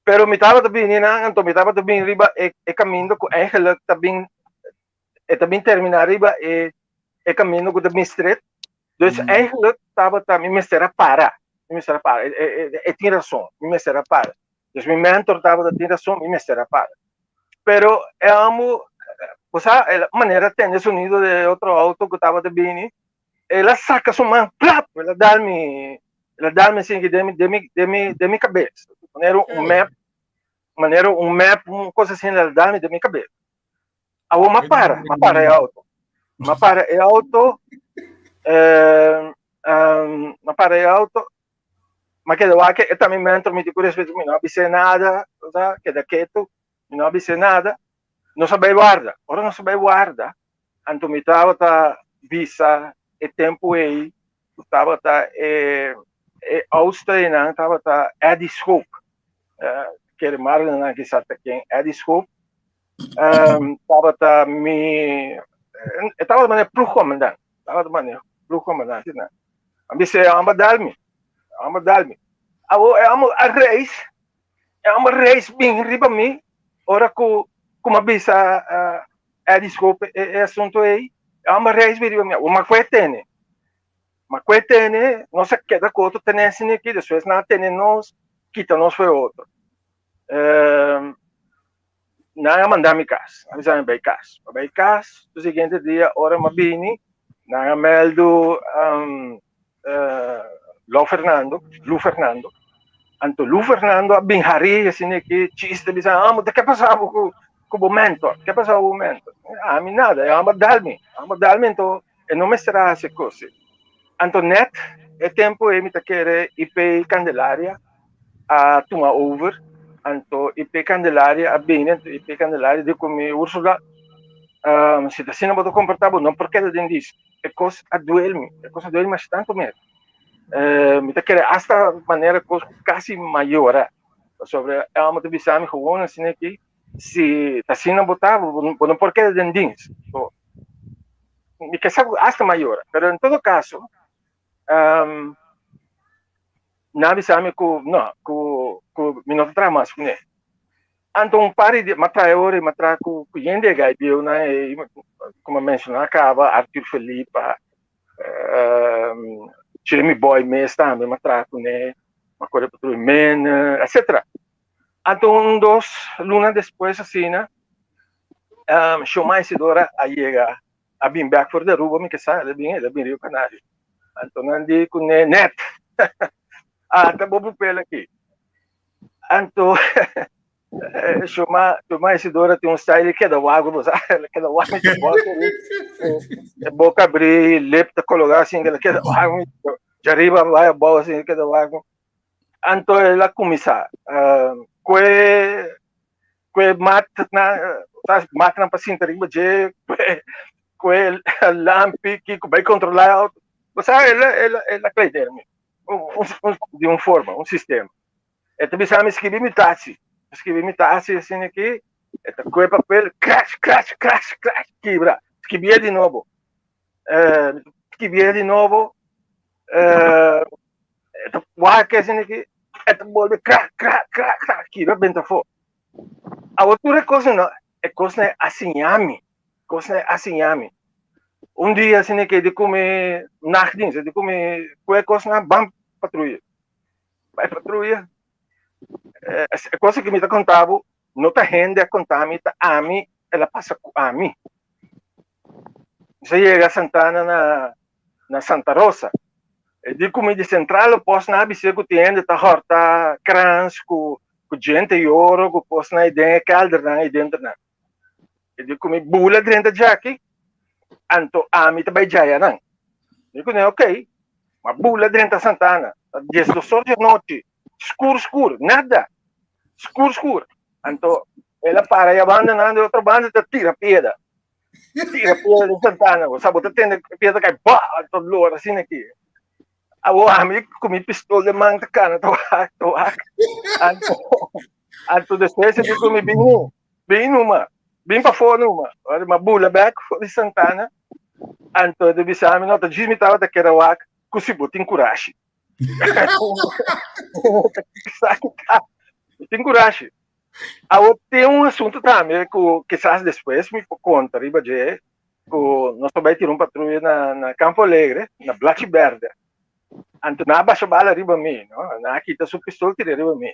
Pero me estava também na, então me estava também riba e caminho com eigenlijk também terminar riba e caminho com também straight. Dus eigenlijk estava também me será para. E tinha razão, me será para. Dus meu mentor estava tinha razão, me será para. Pero eu amo, o sea, a maneira tem o sonido de outro auto que estava também, ela saca sua mão, plap, ela dá-me assim de minha cabeça. Maneira um map, uma coisa assim, ela dá-me de minha cabeça. Aí uma para é auto. Uma para é auto, mas que eu acho que também me entro, me digo, respeito, não avise nada, queda quieto, não avise nada, não sabe guarda. Ora não sabe guarda, então me estava visa e tempo aí, estava Áustria, estava Ediscope, que era Marlon que sabe quem Ediscope, estava me estava de maneira pro comandante, né? A mim se amba dalme. É uma reis bem riba mim, ora com uma bisa Ediscope é assunto aí, é uma reis bem riba mim, uma coetene, não se queda com outro tenência aqui, depois não tem nós, quita nós foi outro. Não mandar-me casa, avisar-me bem casa, no seguinte dia, hora me bini, não meldo Lu Fernando, anto Lu Fernando a bem hari assim que chiste bisa, mas que passava com o mentor, a mim nada, eu amo dar-me, então eu não me será essa coisa. Anto net, é tempo eu me querer IP Candelária a tomar over. Anto IP Candelária, a bem, IP Candelária, de como Úrsula, se está sendo muito confortável, não porque é dentro disso, é coisa a doer-me bastante mesmo. Me está querendo, esta maneira, coisa quase maior, sobre a alma de Bissami, gewoon, assim, aqui, se está sendo botável, não porque é dentro disso. Me quer saber, esta maior, mas em todo caso, na Bissami, me não traz mais, né? Então, pare de matar com o gente que viu, né? Como mencionar, acaba Arthur Felipe, Jeremy Boy mesmo também, matar com né? Uma coisa para o men, etc. Então, 2 lunas depois, assim, né? Chamar esse Dora a chegar a bem back for the Ruba, me que sabe, ele é bem Rio Canário. Então, andi com net. Tá bom pelo aqui. Então, chamar esse Dora tem style que é da água, que é da água, boca abrir, lepta colocar assim, que é da água, de arriba vai a bola assim, que é da água. Então, ela começa, mata na paciente arriba, lampi que vai controlar, você ela cleider de uma forma, um sistema. Então, precisava escrever metade assim aqui, com o papel, crash, quebra, escrevia de novo, assim aqui, volve, crash, quebra, bem fora. A outra coisa não, é coisa assim, um dia assim que de comer nachdien, de comer qualquer coisa na bam patrulha, vai patrulha. É coisa que me está contando, não está rende a contar-me, a mim, ela passa a mim. Você chega a Santana na Santa Rosa, de comida central, eu posso na abisseira que tem, está horta, crans, com gente e ouro, que posso na ideia, caldeira, e dentro, de comer bula dentro de aqui, anto a mim também já é, não? Digo, ok, mas bula dentro da Santana, 10 horas de noite, escuro, nada. Escuro. Então, ela para e a banda anda, outra banda tira pedra de Santana, sabe? Você tem pedra que cai, pá, todo louro, assim aqui. O amigo com minha pistola de manga, cara, tô. Então, depois eu digo, bem para fora, uma bula back, de Santana. Então, eu disse, não, eu disse, estava daquela wak, com se botar em coragem. Tem coragem. Tem um assunto também que quizás depois me conta, riba de que nós também tiramos patrulha na Campo Alegre, na Black Verde. Então, na baixa bala riba mim, não? Na aqui tá sua pistola tira riba mim.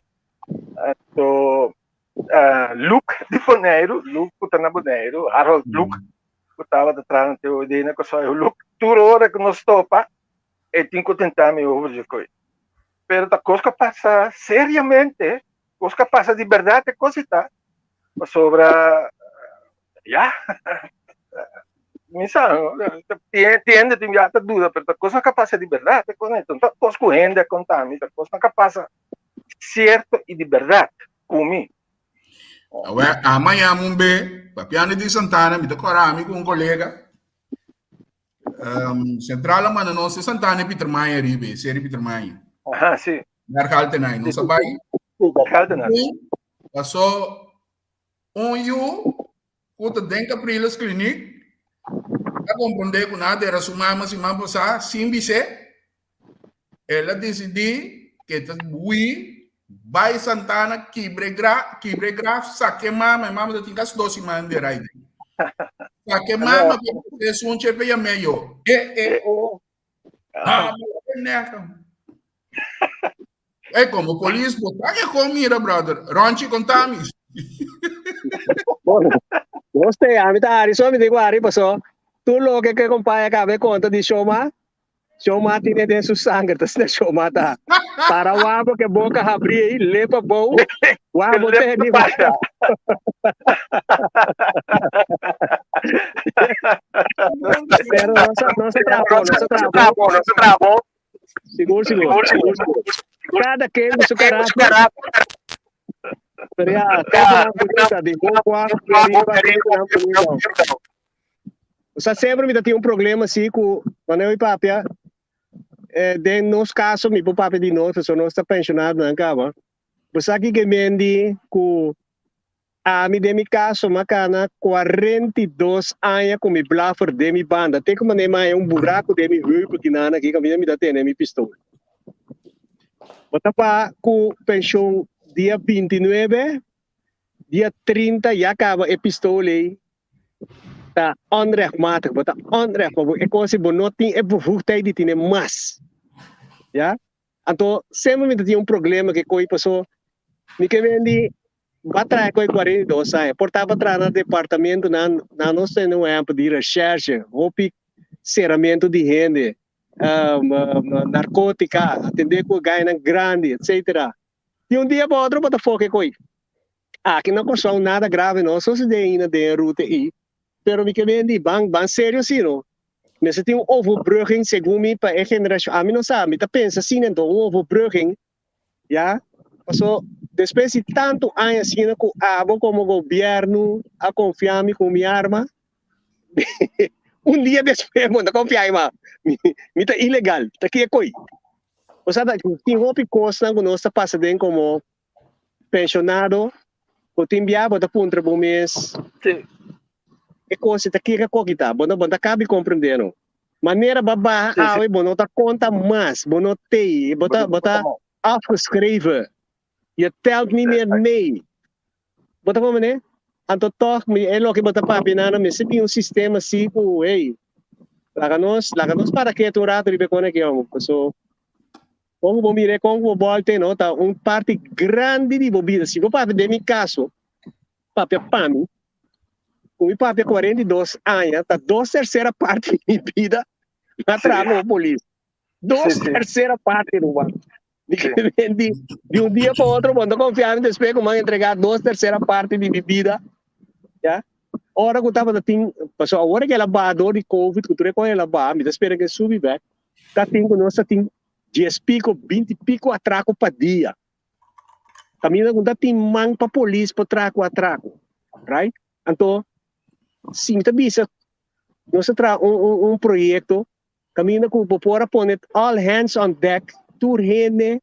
Então, Luke de Boneiro, Luke puta na Boneiro, Harold Luke, que estava atrás na teu ideia, que só o Luke, toda hora que nós topa, e tem que tentar me ouvir de coisa. Pero a coisa passa seriamente, coisa passa de verdade, coisa está sobre já missão entende tem já dúvida, pero a coisa que passa de verdade, coisa então coisa correndo contar-me, a coisa que passa certo e de verdade comigo. Amanhã, Mumbe, Papiano de Santana, me decorami com um colega. Central, mano, não se Santana, Peter Maia, Ribe, série Peter Maia. Aham, sim. Narcaltenai, não sabe? Passou puta dentro da Prilas Clinic. A compreender que nada era sumar, mas se não passar, sim, ela decidiu que vai Santana, quebregraf, saque mama, mama tinha as 12 semanas de raio. Saque mama, que é um chefe e meio. É como polícia, botar que comida, brother. Ronchi contami. Gostei, a mitad Arizona me digo Ari pasó. Tú lo que acompanha cabe conta de Shoma. Shoma tiene de su sangre, entonces Shoma tá. Para o abo que boca abrir aí, lepa bom. O abo tem de baixa. Pero não se travou. Seguro. Cada que ele se cará. Você sempre me tem um problema assim com quando eu e papia de nos casos me papia de nós só nós está pensionado não acaba você aqui que me andi com a mim de mi caso macana 42 anos com mi blaffer de mi banda tem como nem mais um buraco de mi rua porque nada aqui que me dá tem mi pistola bota para com pensão dia 29, dia 30 já acaba a pistola aí. Tá onrechtmatig, tá onrechtmatig. É como se você não tem a bevoegdheid de ter mais. Ja? Então, sempre me tinha um problema que coi passou. Me que vendi, batalha coi 42 anos. Portava atrás no departamento, na nós temos um de recherche, roupa, ceramento de rende, narcótica, atender com ganho grande, etc. E um dia para outro, bota fogo coi. Aqui não aconteceu nada grave, não. Só se tem ainda de ruta aí. Pero me que vem de bang sério assim, não. Mas tem um overbrugging, segundo mim, para a geração. A mim não sabe, me tá pensa assim, então, um overbrugging, já? Passou, depois de tanto anos assim, com abo como governo, a confiar com minha arma. Um dia depois, não confiar em me tá ilegal, tá aqui é coi. Ou seja, tem uma coisa que nós passa bem como pensionado, o tempo já bota punta por mês. É coisa que aqui é coisa, bota cabe compreendendo. Maneira babá, bota tá conta mais, bota tem, bota afgescreven. Je telt niet meer mee. Bota como né? Anto toch, é lo que bota papi na me se tem um sistema assim, hey. Laganos para que tu rato ribe con aqui, so como vou mirar como vou volte, não, tá parte grande de bebida. Se vou para de meu caso, papi pami, o meu papi 42 anos, tá 2/3 parte de minha vida na trama o polícia. 2/3 parte do ano. De um dia para outro, quando confiar em depois como entregar 2/3 parte de minha vida, já? Ora que eu estava assim, passou a hora que ela badou de Covid, que tu recolhe ela ba, me espera que subi back, tá tendo nossa tem 10 pico, 20 pico atraco para dia. Caminho quando tem man para polícia para atraco, right? Então, sim, tá bisa, nós tra um projeto, caminho com para pôr all hands on deck, tur rene,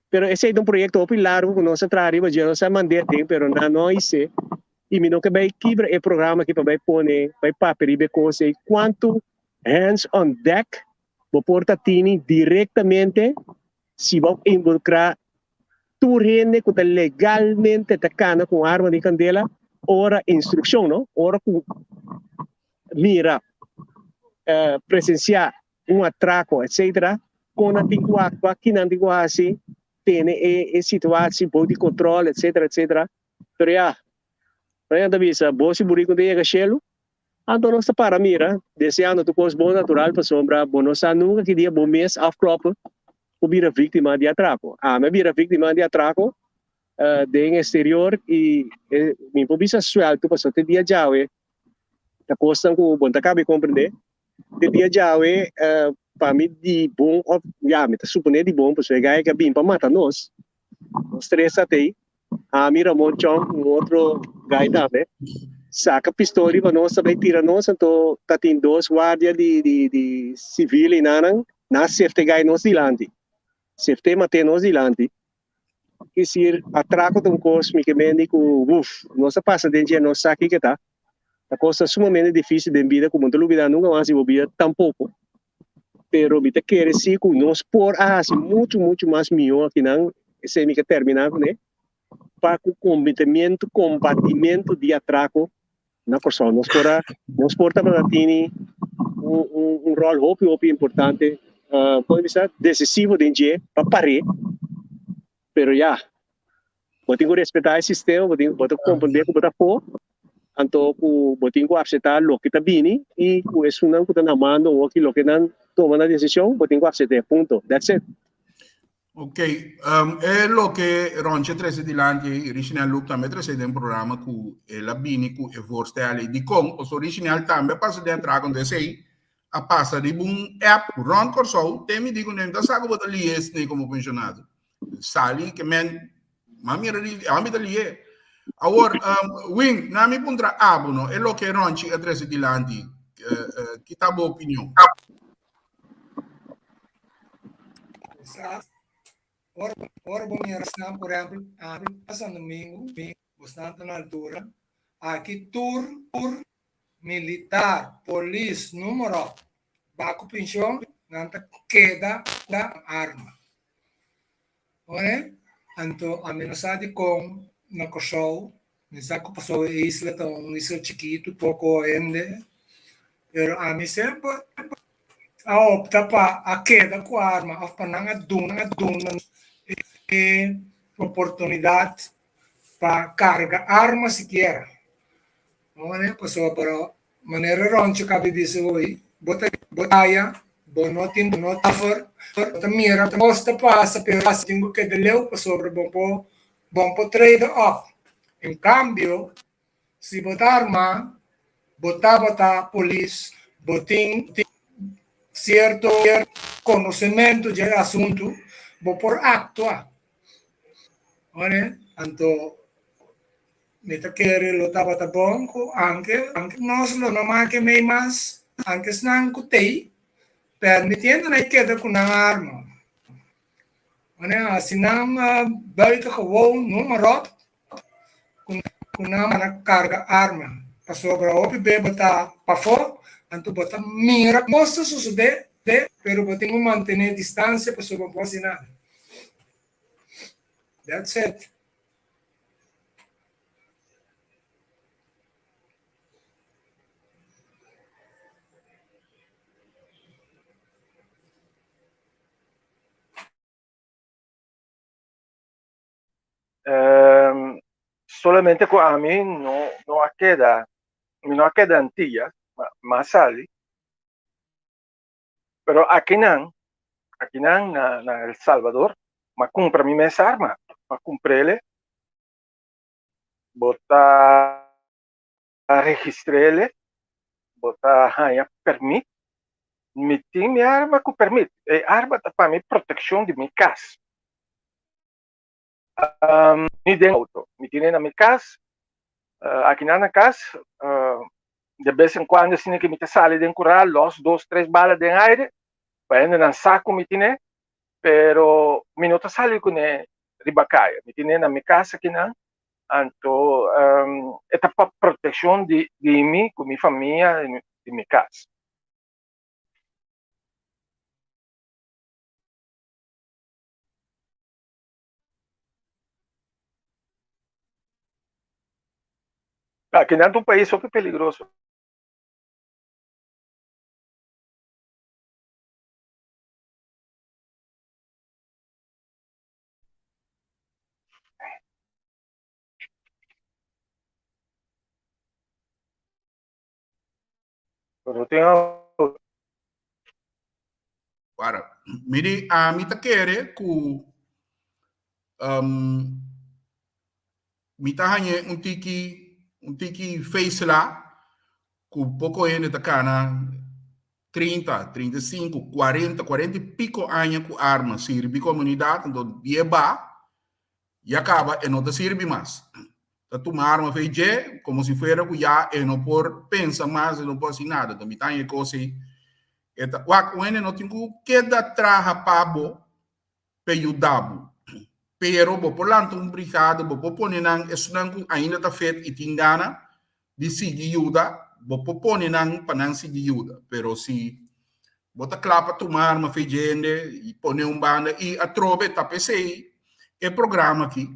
pero esse é um projeto popular, que nós tra arriba já nós mandei tem, pero não esse. E me não que vai quebrar o programa que vai pôr, vai papel, coisa, quanto hands on deck, vou portar tini diretamente, se vão involucrar tu gente que está legalmente atacando com arma de candela, ora instrução, não? Ora com mira, presenciar um atraco, etc. Com a antigua, aqui na antigua assim, tem a situação de controle, etc, etc. Pero ya, não é bisa, bosi burico de chelo. Então nós para mira, desejando tu coisa bom natural para sombra, bom nós nunca que dia bom mês afcropa, o vira vítima de atraco. Me vira vítima de atraco, de exterior e me pobisa suelto para só ter dia jawe, a costa com bom tá cabe compreender, ter dia jawe para mim de bom, já me tá supondo de bom, para chegar que bem para matar nós três até mira monchão, outro gai também. Saca pistola para nós também tira nós então tá tem dois guardas de civil e na safety guy nós dilante safety mate nós dilante que se atraco de cosmicamente com nós passa dentro nós aqui que tá a coisa sumamente difícil de vida como tu vida nunca mais se vida tampouco pero me quer sim com nós por muito mais melhor que não semi que terminar né para o combatimento de atraco na pessoa. Nós porta para ter rol muito importante, pode ser decisivo dentro para parar, pero já, eu tenho que respeitar o sistema, eu tenho que compreender que está por, então eu tenho que aceitar o que está vindo e o isso não que está na mão ou aquilo que não toma a decisão, eu tenho que aceitar, ponto. That's it. Ok, é lo que Ronche trece di lanti original look também trece de programa com ela bini com e forste ali di com o original também passa de entrar com desse a passa de um app Ron Corso tem me digo nem da saco botar ali esse como pensionado sali que men mami ali é agora wing na mi puntra abono é lo que Ronche trece di lanti que tá boa opinião Ora bom dia, por exemplo, passa domingo, bastante na altura, aqui tour militar, polícia, número, baco pinchão, nanta queda da arma. Ora, então, a mensagem com na Kosovo, mensaje passou a isla, um isla chiquito, pouco ainda, pero a mim sempre a opta para a queda com a arma, a pananga duna, oportunidade para carregar arma sequer. Não é? Pessoa para maneira roncha cabe dizer hoje, botaia, bonotin, bonotafor, mira, posta passa, pero tenho que deleu pessoa bom trade off. Em cambio, se botar arma, botar polícia, botin certo conhecimento de assunto, vou por actuar. Olha, então, neta querer lo tava tá bom, anche nós lo não mais que meio mais, anche se não cutei, permitindo na queda com a arma. Olha, assim não baita gewoon número com a carga arma, passou para o OPB botar para fora, então botar mira, mostra suceder, pero botar manter distância, pessoa não pode nada. That's it. Solamente a mí no queda Antillas, más sale, pero aquí na El Salvador, ma compra mi mes arma, ma comprele, bota registrele, bota permit, mi tem arma com permit, e arma para mi proteção de mi casa. Mi den auto, mi tiene na mi casa, aqui na casa, de vez em quando assim que me sale de corral, los 2-3 balas de aire, para na saco me tiene, pero mi no sale com ribacaia, me tiene na mi casa aqui na, então é para proteção de mim, com minha família, de minha casa. Aqui dentro do país só que é peligroso. Pero tenho Para, miri a mita quere ku mita hanye un tiki face lá ku pouco ainda tá cana 30, 35, 40, 40 e pico anos com arma sirve comunidade então bieba e acaba e não te sirve mais. Tá tomar arma feijé como se fosse que já e não por pensa mais e não por assim nada. Então, tá em coisa eta wa quando não tem que da traha pabo pe ajudar. Pero bo por lanto um brigada bo popone nang esunang ainda tá feito e tingana de seguir ajuda bo popone nang panang seguir ajuda. Pero se bota clapa tomar uma feijende e pone banda e a trobe tá pensei é programa aqui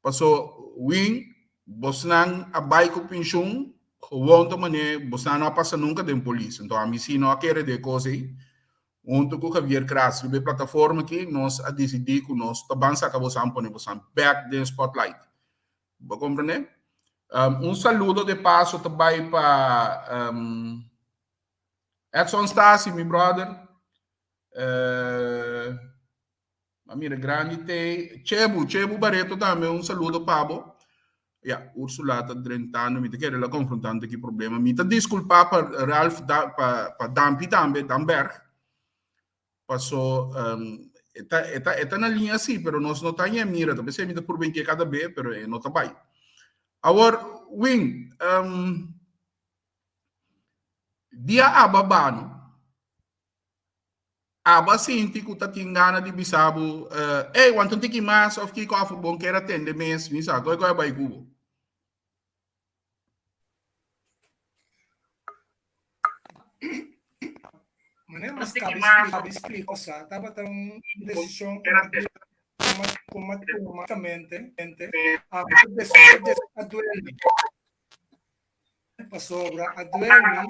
passou win bosnan a baiko pinchung gewoon to mane bosnan não passa nunca de polícia então a mim não quer de coisa aí ontem com o Javier Crass sobre plataforma aqui nós a decidir que nós tabança acabou sampone bosnan back the spotlight vou compreender saludo de passo também para Edson Stasi, meu brother. Mira, grande te. Chebu Barreto também, saludo, Pabo. Ursula está drentando, me quer ela confrontando aqui problema. Me desculpa para Ralph, para Dampi também, Damberg. Passou, está na linha assim, mas nós não estamos em mira. Talvez me por bem que cada vez, mas não está bem. Agora, Wing, dia ababano aba sinti ku tatingana di bisabu want to take mas of kick off bon kera tende mes misa ko ba igubo Mas cabe explico sa tava tão decisão automaticamente a duele passou a duele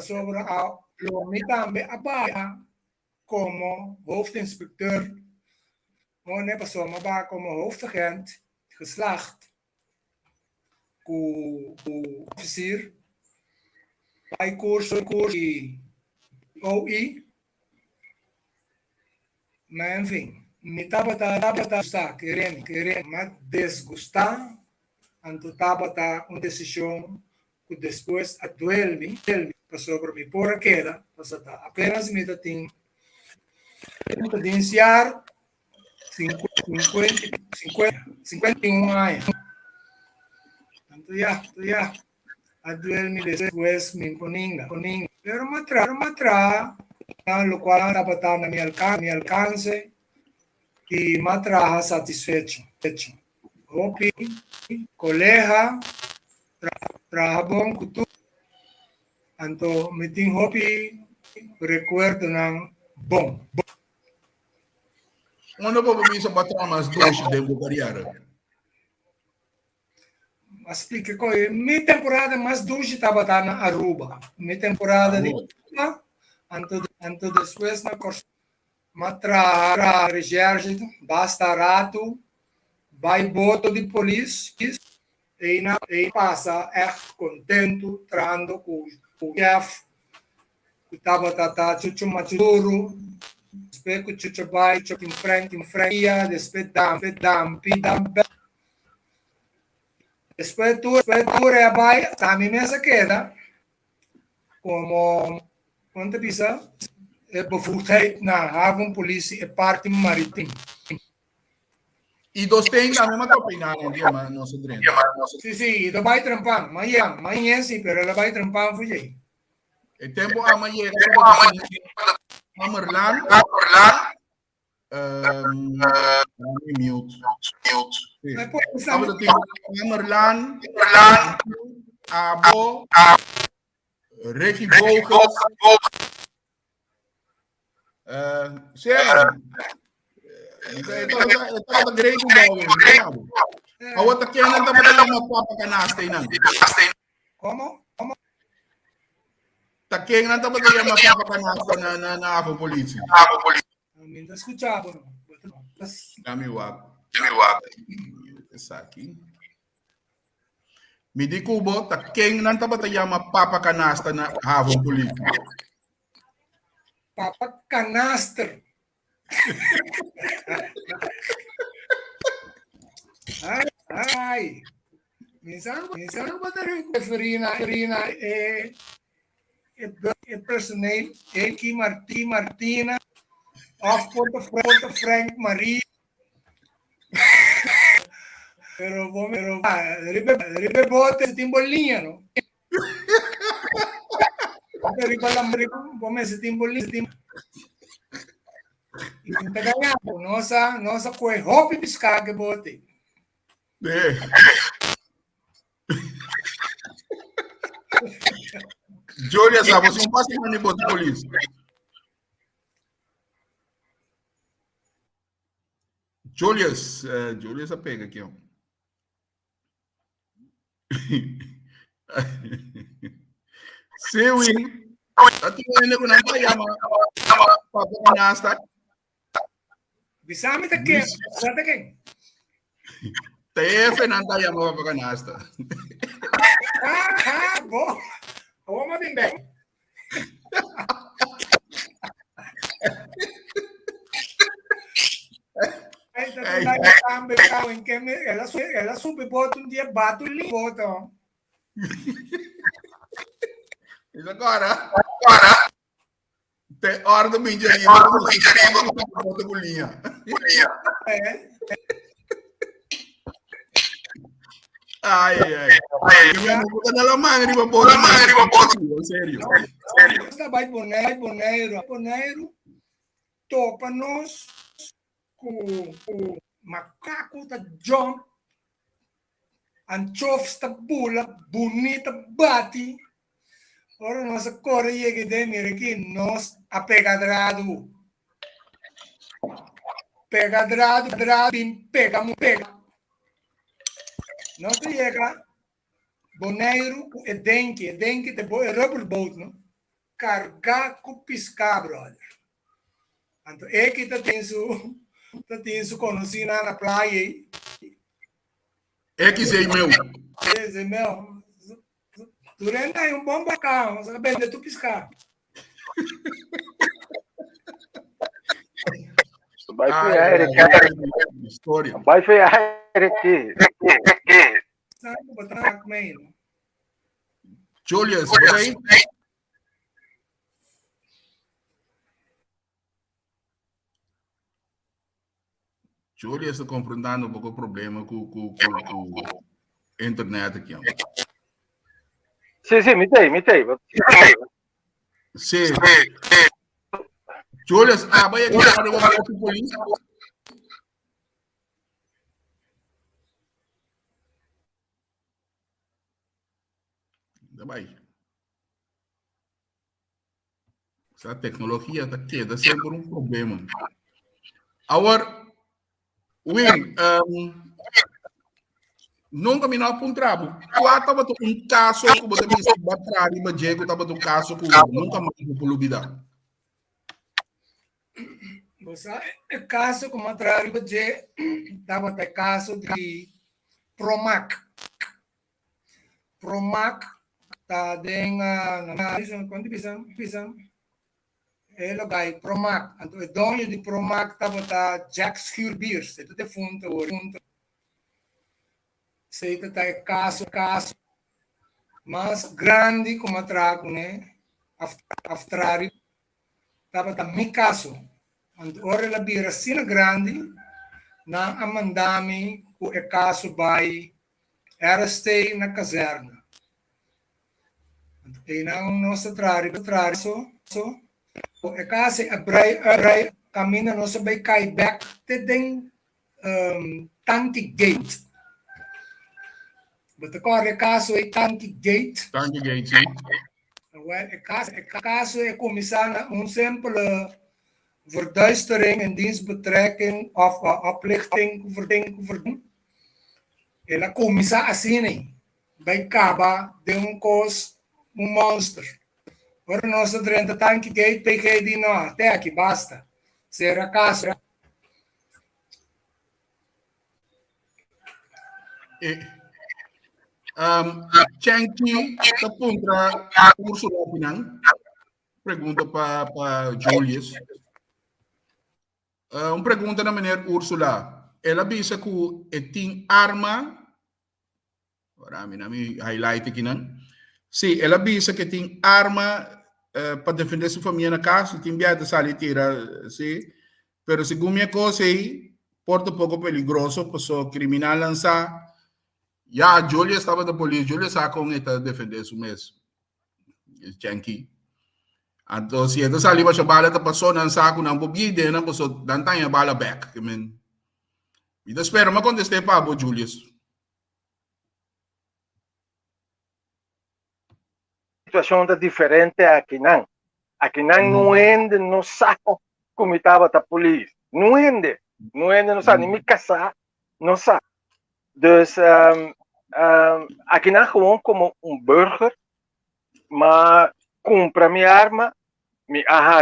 sobre a também a Baia como hoofdinspecteur, onde passou a Baia como hoofdagent geslaagd, com officier, bij curso e OI, mas enfim, me estava querendo, mas desgostar, então estava uma decisão que depois a duele passou por mim por aquela, passou apenas me tem iniciar 51 anos. Então já a duele depois me poninga. Pero matra, lo qual estava na minha alcance e matra satisfecho. Hopi, colega, trabalho com tu. Então, me tem hopi, recuerdo não bom. Onde vou ver isso para mais dois de Bulgária? Explique coisa. Minha temporada mais dois estava na Aruba. Minha temporada de Cuba, então depois na Corsa. Matra exército, basta rato, vai boto de polícia e passa contente, trando com o chefe, que estava chuchu maturo, depois que chuchu vai, chuchu em frente, depois dampi, depois tu vai, também nessa queda, como, quando pisa, bevoegdheid na havenpolitie en parte maritiem. E dos tem a mesma opinião, dia mas não se drena. Sim, ele vai trampar, amanhã sim, pero ele vai trampar foi aí. E tempo amanhã, Amerlan, mute. Amerlan, Abo, Ricky Vogels, Ito na grade ko ba? Awat na kaya nang dapat ang mapapakanastay na. Como? Takeng nang dapat ang mapapakanastay na ako polisi. Mientras escuchaba, ¿no? Dami wap. Sa akin. Midi kubo, takeng nang dapat ang mapapakanastay na ako polisi. Papa Canaster. Ay. Minsan ba tayo referina personal Eki Martina of Porto Frank Marie. Pero ribe bote timbolinha, no? Riba lang bome se timbolinha. Kagaya po, no sa kwe hopi piskage bote. Julia, sabe, você não passa em nível de polícia. Julius pega aqui, ó. Sewing, at yung ko na kaya papakanasta. Bisami ta ke, TF nang kaya mapapakanasta. Bo. Awa mabimbe. Ay, tambe kawin kemi, ela sube boto um dia bato li boto. Isso agora. Tem hora do Mindianinho, bota bolinha. Ai. Eu não vou dar na manga de uma bola. Sério. Vai boneiro, topa-nos com o macaco da jump, anchofes da bula, bonita bate. Ora nossa correia que tem aqui, nós apegadrado. Pegadrado, pega. Não te chega, boneiro, é dengue de rubber boat, não? Cargar com piscar, brother. Então, é que tem isso conhecido na praia. É que sei meu. É meu. Durante aí um bom bacão, você vai vender tu piscar. Vai ferrar História. Vai ferrar aqui. Sabe, botar como é, não? Julius, por aí? Julius está confrontando um pouco o problema com internet aqui. Sim, mitei. Sim. Julius, vai aqui para o polícia. Vai. Essa tecnologia está queda sempre um problema. Agora, Win, nunca me não apontava. Qual estava um caso que você me disse, batrari, mas Diego estava um caso que nunca mais me polubida. Você é caso como atrás de estava até caso de Promac tá dentro na quanto pisam ele vai Promac então o dono de Promac estava tá Jack Beers itu defunto se tá caso mas grande como atrás né after estava tá mi caso ora la bira sina grande na amandami ku e caso vai era stay na caserna e não nossa so o e caso abrai camina nossa vai cai back te den tanki gate but agora caso é tanki gate Sim. well e caso é começar um verduistering in dienstbetrekking of oplichting, verding. Ela começa assim, né? Vai acabar de um monstro. Ora, nós durante tanto que peguei de nós, até aqui basta. Será caso. Chenki, tá contra Ursula Pinang. Pergunta para Julius. Pergunta na maneira Ursula. Ela disse que tem arma. Ora, me highlight aqui, não? Sim, ela disse que tem arma para defender sua família na casa. Tem viado sair tira, sim. Pero segundo minha coisa aí, porta pouco peligroso, porque criminal lançar. Já, Julia estava da polícia, Julia sabe como está defender isso mesmo. Chenki. Então, se ele sair para a bala, está passando um saco, não pode ir, não pode dar a bala back. I mean, eu espero, mas contestei para o Julius. A situação é diferente aqui, não. Aqui não ende no saco como estava a polícia. Não ende no saco, nem me caçar, não sabe. Então, aqui não gewoon como burger, mas compra minha arma,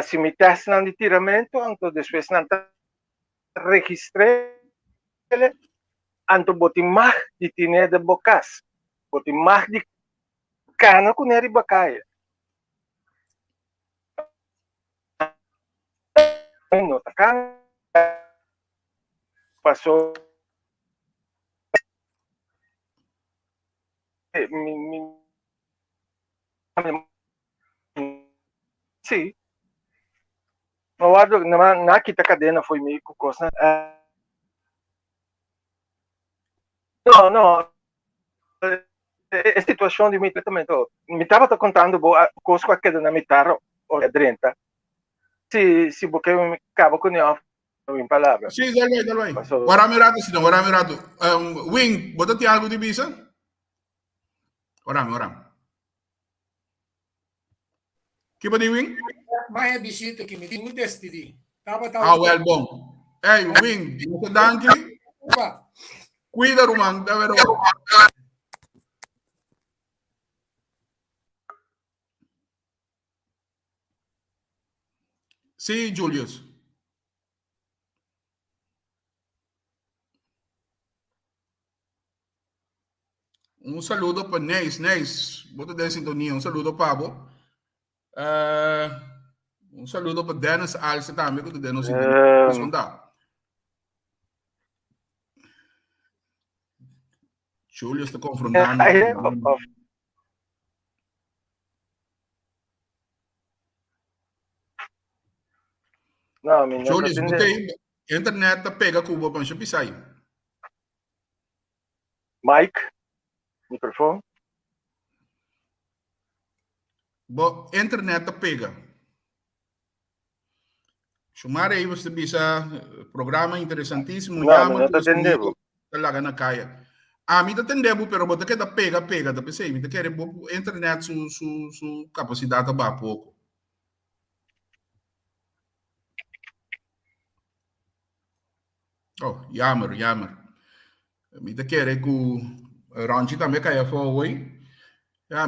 se me testam de tiramento, então depois não registrei, então botem mais de tiner de bocas, botem mais de cana com neri bacaia. Não tá cana, passou sim. Na quinta cadena foi meio coisa. Não. A situação de mim também. Me estava contando coisa que na mitad ou 30. Se porque me acabo com ela em palavras. Sim, dale. Agora mirado, sim, agora mirado. Wing, você tem algo de visa? Orang. Que pode Wing? Mas é bichito que me tem destino. Well, bom. Hey, Wing, você danke. Cuida, Roman, da vero. Sim, Julius. Um saludo para Neis. Bota de sintonia. Um saludo para Pablo. Um saludo para Dennis Alce também, que Dennis Julius está confrontando. Não, Julius, botei internet pega Cuba para chapisai. Mike, microfone. Bo internet pega. Chamar aí você bisa programa interessantíssimo. Não está entendendo. Talaga na kaya. Me está entendendo, pero bota que da pega, da PC, me quer internet su capacidade ba pouco. Oh, jammer. Me quer que Ranchi também caia foi.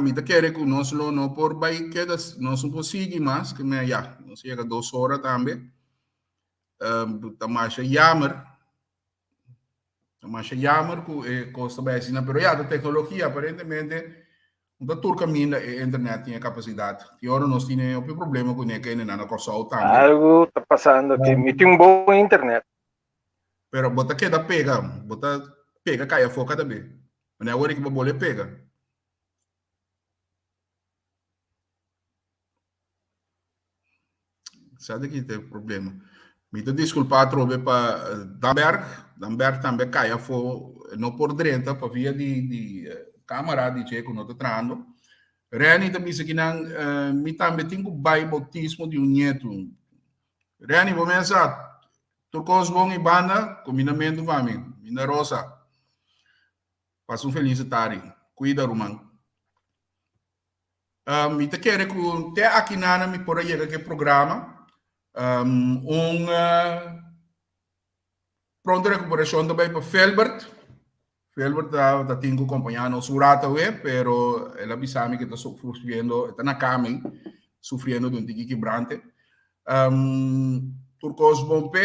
Me quer que nós não por vai que nós não conseguimos mais, que me nós chega 2 horas também. Tamasha jammer que custa bem, pero a tecnologia aparentemente da turca mina a internet tem capacidade. E agora nós temos um problema com ele que ainda não conseguiu também. Algo está passando aqui, me tem bom internet. Pero bota que da pega caia foca também. Não é hora que você pega. Sabe que tem problema. Me desculpa trove para Damberg também caia foca não por dentro para via de câmera de checo não está trando. Reni também disse que não me também tem que bautismo de neto. Reni vou pensar turcos bom e banda combinamento vami mina rosa. Passa feliz tarde. Cuida, Roman. Me te quero que te aqui nana me por aí que programa. Pronta recuperação também para Felbert. Felbert está tendo acompanhando su rata, pero ela avisa que está sofrendo, está na cama, sofrendo de um tique quebrante. Turcos Bompe,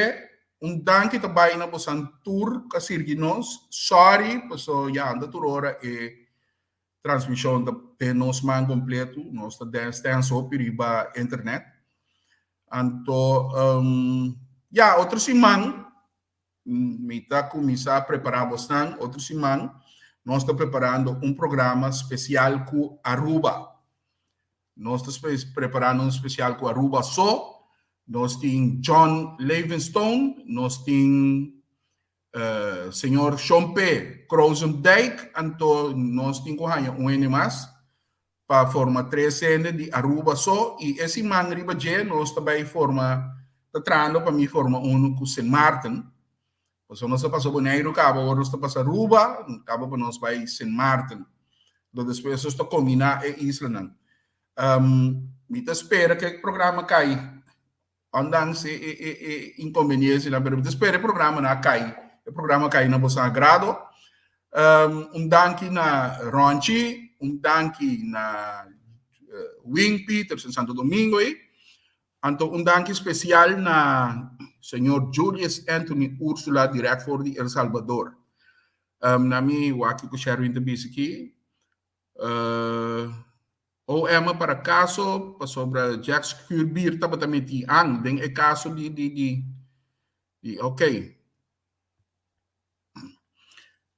danke também na posan tour kasirginos. Sorry, paso ya anda tur hora e transmissão de nos man completo, nós está só piriba internet. Então, outra semana, me está começar a preparar bastante. Outra semana, nós estamos preparando programa especial com Aruba. Nós estamos preparando especial com Aruba só. Nós temos John Livingstone, nós temos senhor Chompe Kroosendijk, então nós temos um mais para formar 3 cenas de Aruba só, e esse man riba je nós também forma tratando para mim forma com St. Martin. Então nós passamos por Neiro Cabo, agora nós passamos Aruba, Cabo para nós vai St. Martin. Então depois nós combinar e Isla. Me espera que o programa cai. Andam se inconveniência lá, mas espera o programa na cai. O programa cai na Bossa Grado. Danke na Ronchi, danke na Wing Peters em Santo Domingo. Então, danke especial na senhor Julius Anthony Ursula, direto de El Salvador. Na minha aqui que eu share entrevista aqui. Ou Emma para caso sobre Jack Skurbir também ang den é caso de ok.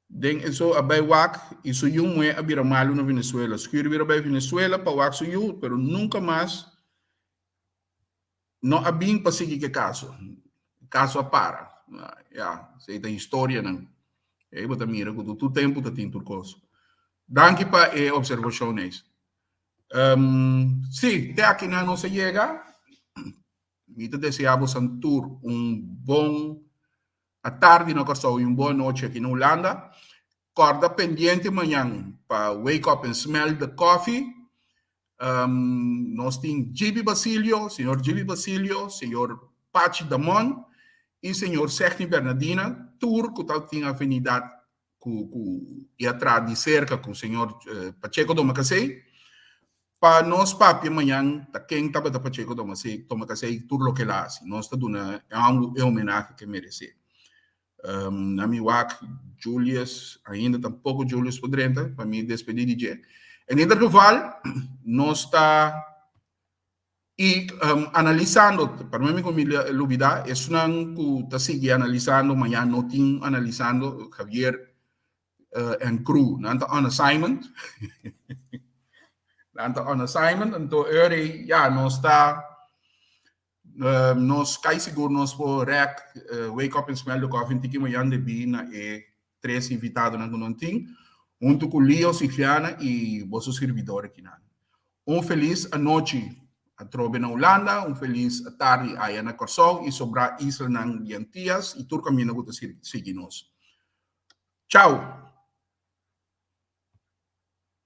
Den isso abai wak isso yung é abira malo na Venezuela. Skurbir abai Venezuela pa wak so you, pero nunca mais não abing pasigi que caso a para. Sei da história não. É bota mira com tu tempo tá tem turcos. Danke pa observações. Sí, de aquí no se llega. Y te deseamos un tour, bom tarde no corso y buena noche aquí en Holanda. Corda pendiente mañana para Wake Up and Smell the Coffee. Nos tem Gibi Basilio, señor Pachi Damon y señor Sechni Bernardina. Tour que tal tiene afinidad y atrás de cerca con señor Pacheco Domacasei. Para nós papi amanhã tá quem tá para Pacheco toma café tudo lo que lá assim nós tá dando é homenagem que merece. Na minha Julius ainda tampouco Julius podrenta para me despedir de je. Em intervalo nós está analisando para mim como lubida é sunang que tá seguir analisando amanhã não tem analisando Javier and crew não tá on assignment. On assignment, então nós cai seguro nós por Wake Up and Smell the Coffee que amanhã de bina e 3 invitados na Gunontim, junto com Leo Cifiana e vossos servidores aqui na. Feliz noite a trobe na Holanda, feliz tarde aí na Corsol e sobre a Isla na Diantias e tur caminho que seguir nós. Tchau.